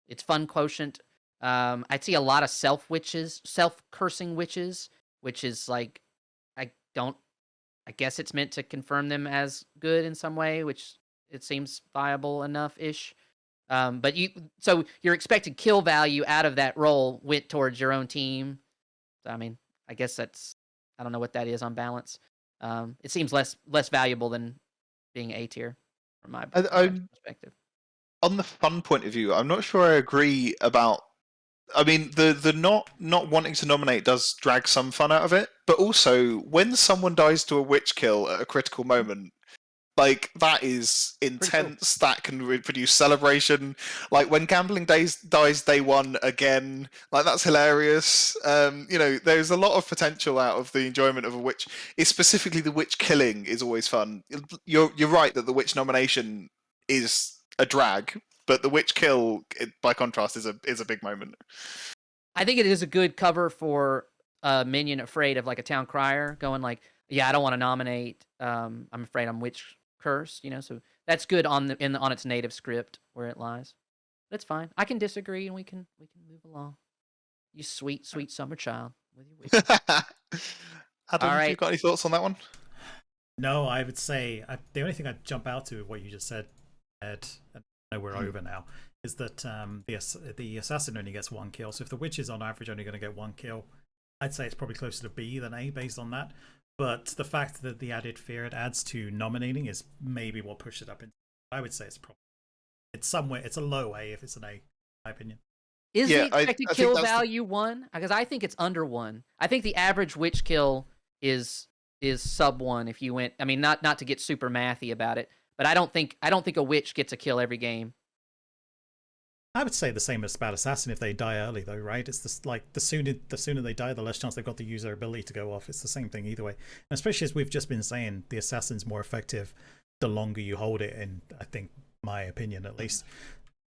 its fun quotient, I see a lot of self-cursing witches, which is like, I guess it's meant to confirm them as good in some way, which it seems viable enough-ish. But you're expecting kill value out of that roll went towards your own team. So, I mean, I guess I don't know what that is on balance. It seems less valuable than being A tier from my perspective. On the fun point of view, I'm not sure I agree about. I mean, the not wanting to nominate does drag some fun out of it, but also when someone dies to a witch kill at a critical moment, like that is intense. Cool. That can produce celebration. Like when Gambling Days dies day 1 again, like that's hilarious. There's a lot of potential out of the enjoyment of a witch. It's specifically the witch killing is always fun. You're right that the witch nomination is a drag, but the witch kill, by contrast, is a big moment. I think it is a good cover for a minion afraid of like a town crier going like, yeah, I don't want to nominate. I'm afraid I'm witch cursed. So that's good on its native script where it lies. That's fine. I can disagree, and we can move along. You sweet summer child with your witch. Adam, have you got any thoughts on that one? No, I would say the only thing I'd jump out to what you just said, Ed, we're over now, is that the assassin only gets 1 kill. So if the witch is on average only going to get 1 kill, I'd say it's probably closer to B than A based on that. But the fact that the added fear it adds to nominating is maybe what pushed it up. I would say it's somewhere. It's a low A if it's an A, in my opinion. Is the expected kill value 1? Because I think it's under 1. I think the average witch kill is sub 1 if you went. I mean, not to get super mathy about it, but I don't think a witch gets a kill every game. I would say the same as about assassin if they die early, though, right? It's just like the sooner they die, the less chance they've got to use their ability to go off. It's the same thing either way. And especially as we've just been saying, the assassin's more effective the longer you hold it. In I think my opinion, at least,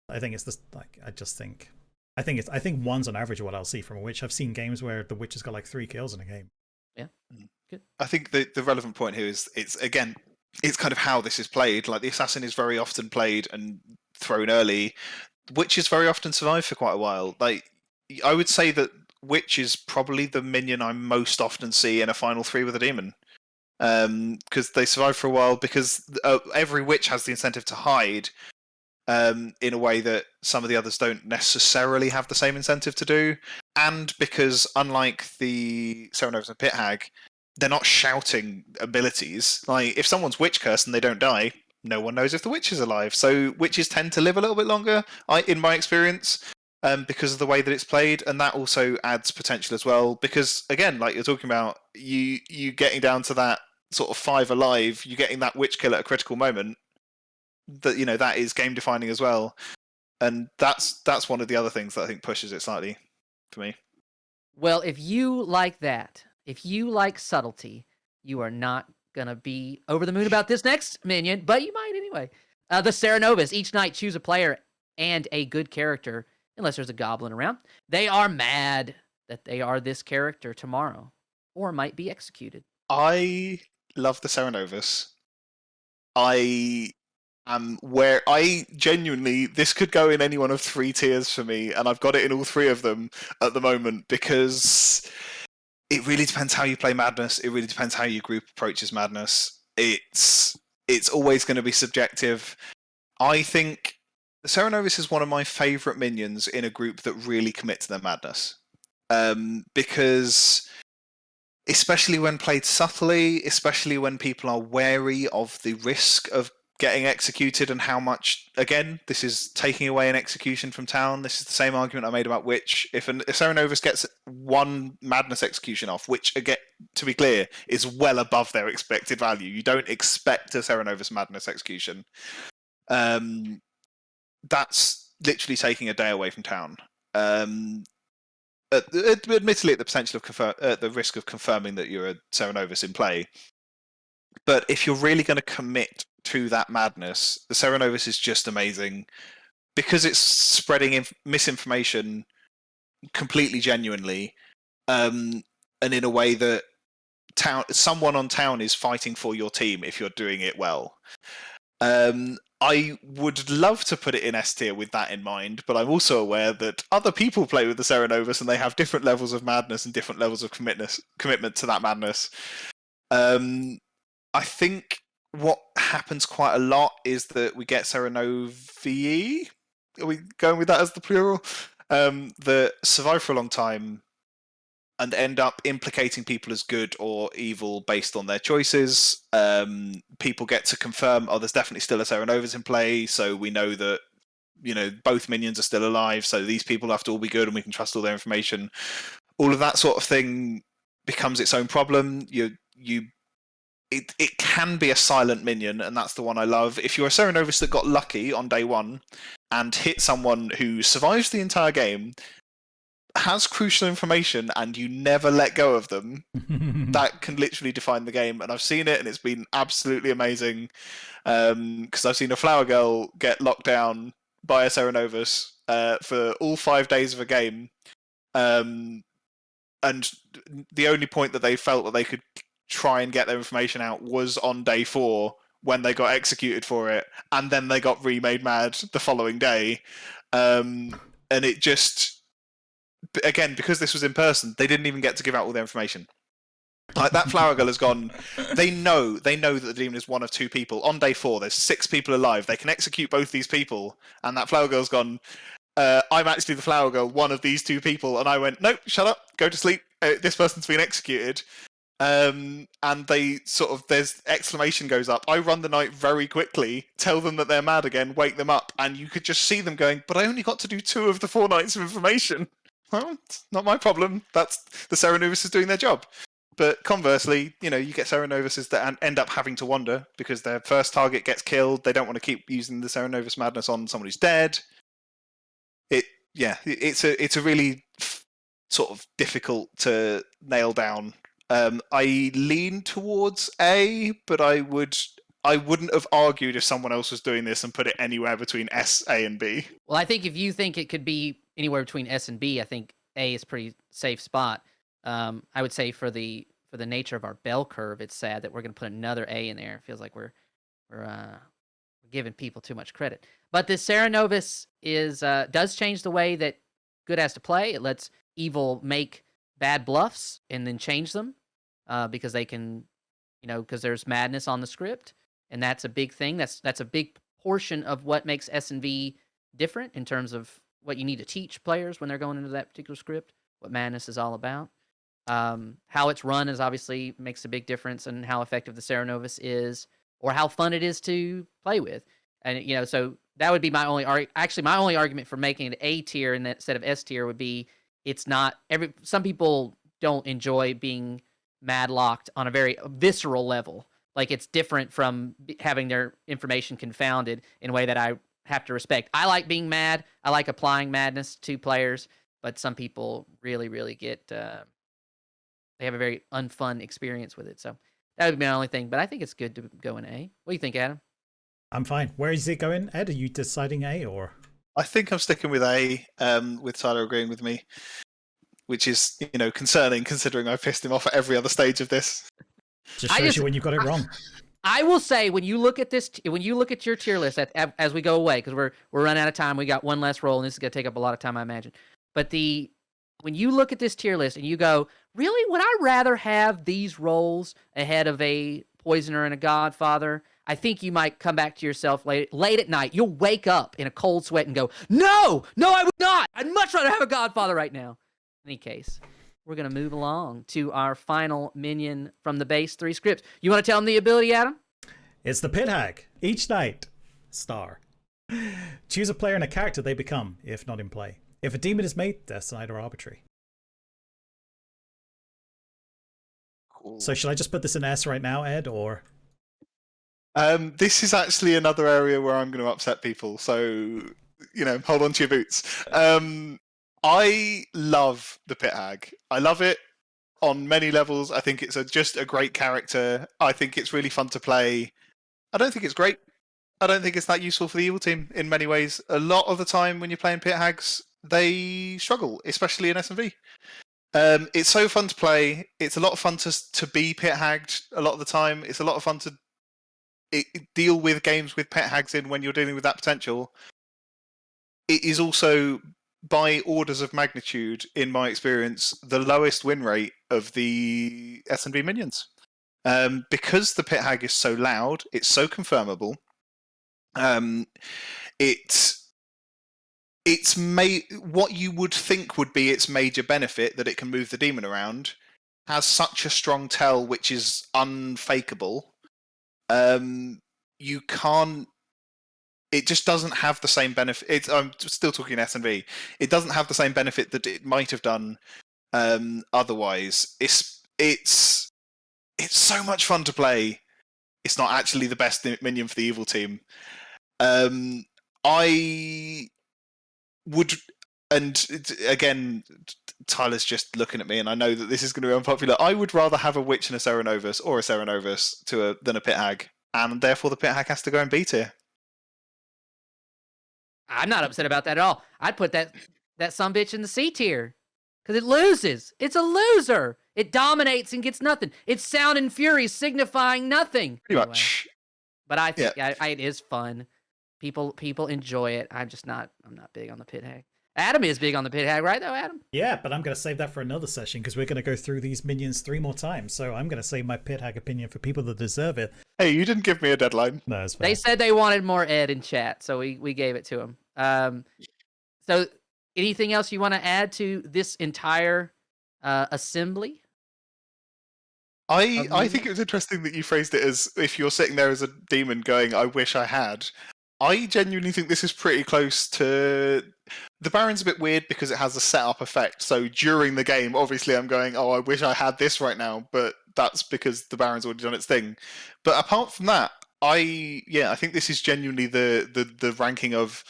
I think it's this. Like I think 1's on average what I'll see from a witch. I've seen games where the witch has got like 3 kills in a game. Yeah, good. I think the relevant point here is it's kind of how this is played. Like the assassin is very often played and thrown early. Witches very often survive for quite a while. Like I would say that witch is probably the minion I most often see in a final 3 with a demon, because they survive for a while. Because every witch has the incentive to hide, in a way that some of the others don't necessarily have the same incentive to do, and because unlike the Cerenovus and Pit Hag, they're not shouting abilities. Like if someone's witch cursed and they don't die, no one knows if the witch is alive. So witches tend to live a little bit longer, in my experience, because of the way that it's played, and that also adds potential as well. Because again, like you're talking about, you getting down to that sort of 5 alive, you getting that witch kill at a critical moment. That that is game defining as well, and that's one of the other things that I think pushes it slightly for me. Well, if you like that, if you like subtlety, you are not gonna be over the moon about this next minion, but you might anyway. The Cerenovus. Each night, choose a player and a good character, unless there's a goblin around. They are mad that they are this character tomorrow, or might be executed. I love the Cerenovus. Where I genuinely, this could go in any one of 3 tiers for me, and I've got it in all 3 of them at the moment, because it really depends how you play Madness. It really depends how your group approaches Madness. It's always going to be subjective. I think the Cerenovus is one of my favourite minions in a group that really commit to their Madness, because especially when played subtly, especially when people are wary of the risk of getting executed and how much, again, this is taking away an execution from town. This is the same argument I made about Witch. If Cerenovus gets 1 Madness execution off, which, again, to be clear, is well above their expected value. You don't expect a Cerenovus Madness execution. That's literally taking a day away from town. Admittedly, at the potential of the risk of confirming that you're a Cerenovus in play. But if you're really going to commit to that madness, the Cerenovus is just amazing, because it's spreading misinformation completely genuinely, and in a way that someone on town is fighting for your team if you're doing it well. I would love to put it in S tier with that in mind, but I'm also aware that other people play with the Cerenovus and they have different levels of madness and different levels of commitment to that madness. I think what happens quite a lot is that we get Cerenovii. Are we going with that as the plural? That survive for a long time and end up implicating people as good or evil based on their choices. People get to confirm, there's definitely still a Cerenovus in play, so we know that both minions are still alive, so these people have to all be good and we can trust all their information. All of that sort of thing becomes its own problem. It can be a silent minion, and that's the one I love. If you're a Cerenovus that got lucky on day 1 and hit someone who survives the entire game, has crucial information, and you never let go of them, that can literally define the game. And I've seen it, and it's been absolutely amazing. Because I've seen a Flower Girl get locked down by a Cerenovus for all 5 days of a game. And the only point that they felt that they could try and get their information out was on day 4 when they got executed for it, and then they got remade mad the following day. And it just, again, because this was in person, they didn't even get to give out all their information. Like that flower girl has gone. They know that the demon is one of two people. On day 4, there's 6 people alive. They can execute both these people, and that flower girl's gone. I'm actually the flower girl, one of these 2 people, and I went, nope, shut up, go to sleep. This person's been executed. And they sort of, there's exclamation goes up. I run the night very quickly, tell them that they're mad again, wake them up, and you could just see them going, but I only got to do 2 of the 4 nights of information. Well, it's not my problem. That's the Cerenovus is doing their job. But conversely, you get Cerenovus that end up having to wander because their first target gets killed. They don't want to keep using the Cerenovus madness on someone who's dead. It's a really sort of difficult to nail down. I lean towards A, but I wouldn't have argued if someone else was doing this and put it anywhere between S, A, and B. Well, I think if you think it could be anywhere between S and B, I think A is a pretty safe spot. I would say for the nature of our bell curve, it's sad that we're going to put another A in there. It feels like we're giving people too much credit. But this Cerenovus does change the way that good has to play. It lets evil make bad bluffs and then change them because they can, because there's madness on the script, and that's a big thing. That's a big portion of what makes S&V different in terms of what you need to teach players when they're going into that particular script, what madness is all about. How it's run is obviously makes a big difference in how effective the Cerenovus is or how fun it is to play with. And, so that would be my only argument for making it A tier instead of S tier would be it's not some people don't enjoy being madlocked on a very visceral level. Like it's different from having their information confounded in a way that I have to respect. I like being mad. I like applying madness to players, but some people really, really get, they have a very unfun experience with it. So that would be my only thing, but I think it's good to go in A. What do you think, Adam? I'm fine. Where is it going, Ed? Are you deciding A or? I think I'm sticking with A, with Tyler agreeing with me, which is, concerning considering I pissed him off at every other stage of this. Just shows you when you got it wrong. I will say when you look at your tier list as we go away, because we're running out of time, we got one last roll, and this is going to take up a lot of time, I imagine. But when you look at this tier list and you go, really, would I rather have these roles ahead of a Poisoner and a Godfather? I think you might come back to yourself late at night. You'll wake up in a cold sweat and go, no, I would not. I'd much rather have a Godfather right now. In any case, we're going to move along to our final minion from the base 3 scripts. You want to tell them the ability, Adam? It's the Pit Hag. Each night, star. Choose a player and a character they become, if not in play. If a demon is made, destined or arbitrary. Cool. So should I just put this in S right now, Ed, or? This is actually another area where I'm going to upset people, so, hold on to your boots. I love the Pit Hag. I love it on many levels. I think it's just a great character. I think it's really fun to play. I don't think it's great. I don't think it's that useful for the evil team in many ways. A lot of the time when you're playing Pit Hags, they struggle, especially in S&V. It's so fun to play. It's a lot of fun to be Pit Hagged a lot of the time. It's a lot of fun to deal with games with Pit Hags in when you're dealing with that potential. It is also, by orders of magnitude, in my experience, the lowest win rate of the S&V minions. Because the Pit Hag is so loud, it's so confirmable. What you would think would be its major benefit, that it can move the demon around, has such a strong tell which is unfakeable. You can't. It just doesn't have the same benefit. I'm still talking S&V. It doesn't have the same benefit that it might have done otherwise. It's so much fun to play. It's not actually the best minion for the evil team. I would, and again, Tyler's just looking at me, and I know that this is going to be unpopular. I would rather have a witch and a Cerenovus, or a Cerenovus than a Pit Hag, and therefore the Pit Hag has to go in B tier. I'm not upset about that at all. I'd put that sumbitch in the C tier because it loses. It's a loser. It dominates and gets nothing. It's sound and fury signifying nothing. Pretty much. But I think it is fun. People enjoy it. I'm not big on the Pit Hag. Adam is big on the pit hag, right? Though, Adam. Yeah, but I'm going to save that for another session because we're going to go through these minions 3 more times. So I'm going to save my pit hag opinion for people that deserve it. Hey, you didn't give me a deadline. No, it's fair. They said they wanted more Ed in chat, so we gave it to him. So anything else you want to add to this entire assembly? I think it was interesting that you phrased it as if you're sitting there as a demon going, I wish I had. I genuinely think this is pretty close to... The Baron's a bit weird because it has a setup effect. So during the game, obviously I'm going, oh, I wish I had this right now, but that's because the Baron's already done its thing. But apart from that, I think this is genuinely the ranking of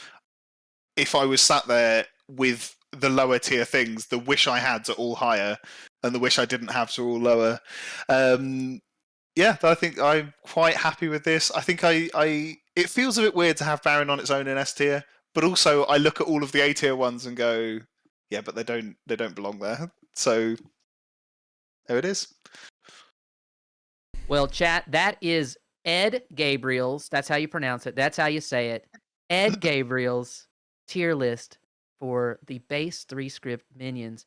if I was sat there with the lower tier things, the wish I had are all higher, and the wish I didn't have are all lower. I think I'm quite happy with this. I think it feels a bit weird to have Baron on its own in S tier, but also I look at all of the A tier ones and go, yeah, but they don't belong there. So there it is. Well, chat, that is Ed Gabriel's. That's how you pronounce it. That's how you say it. Ed Gabriel's tier list for the base 3 script minions.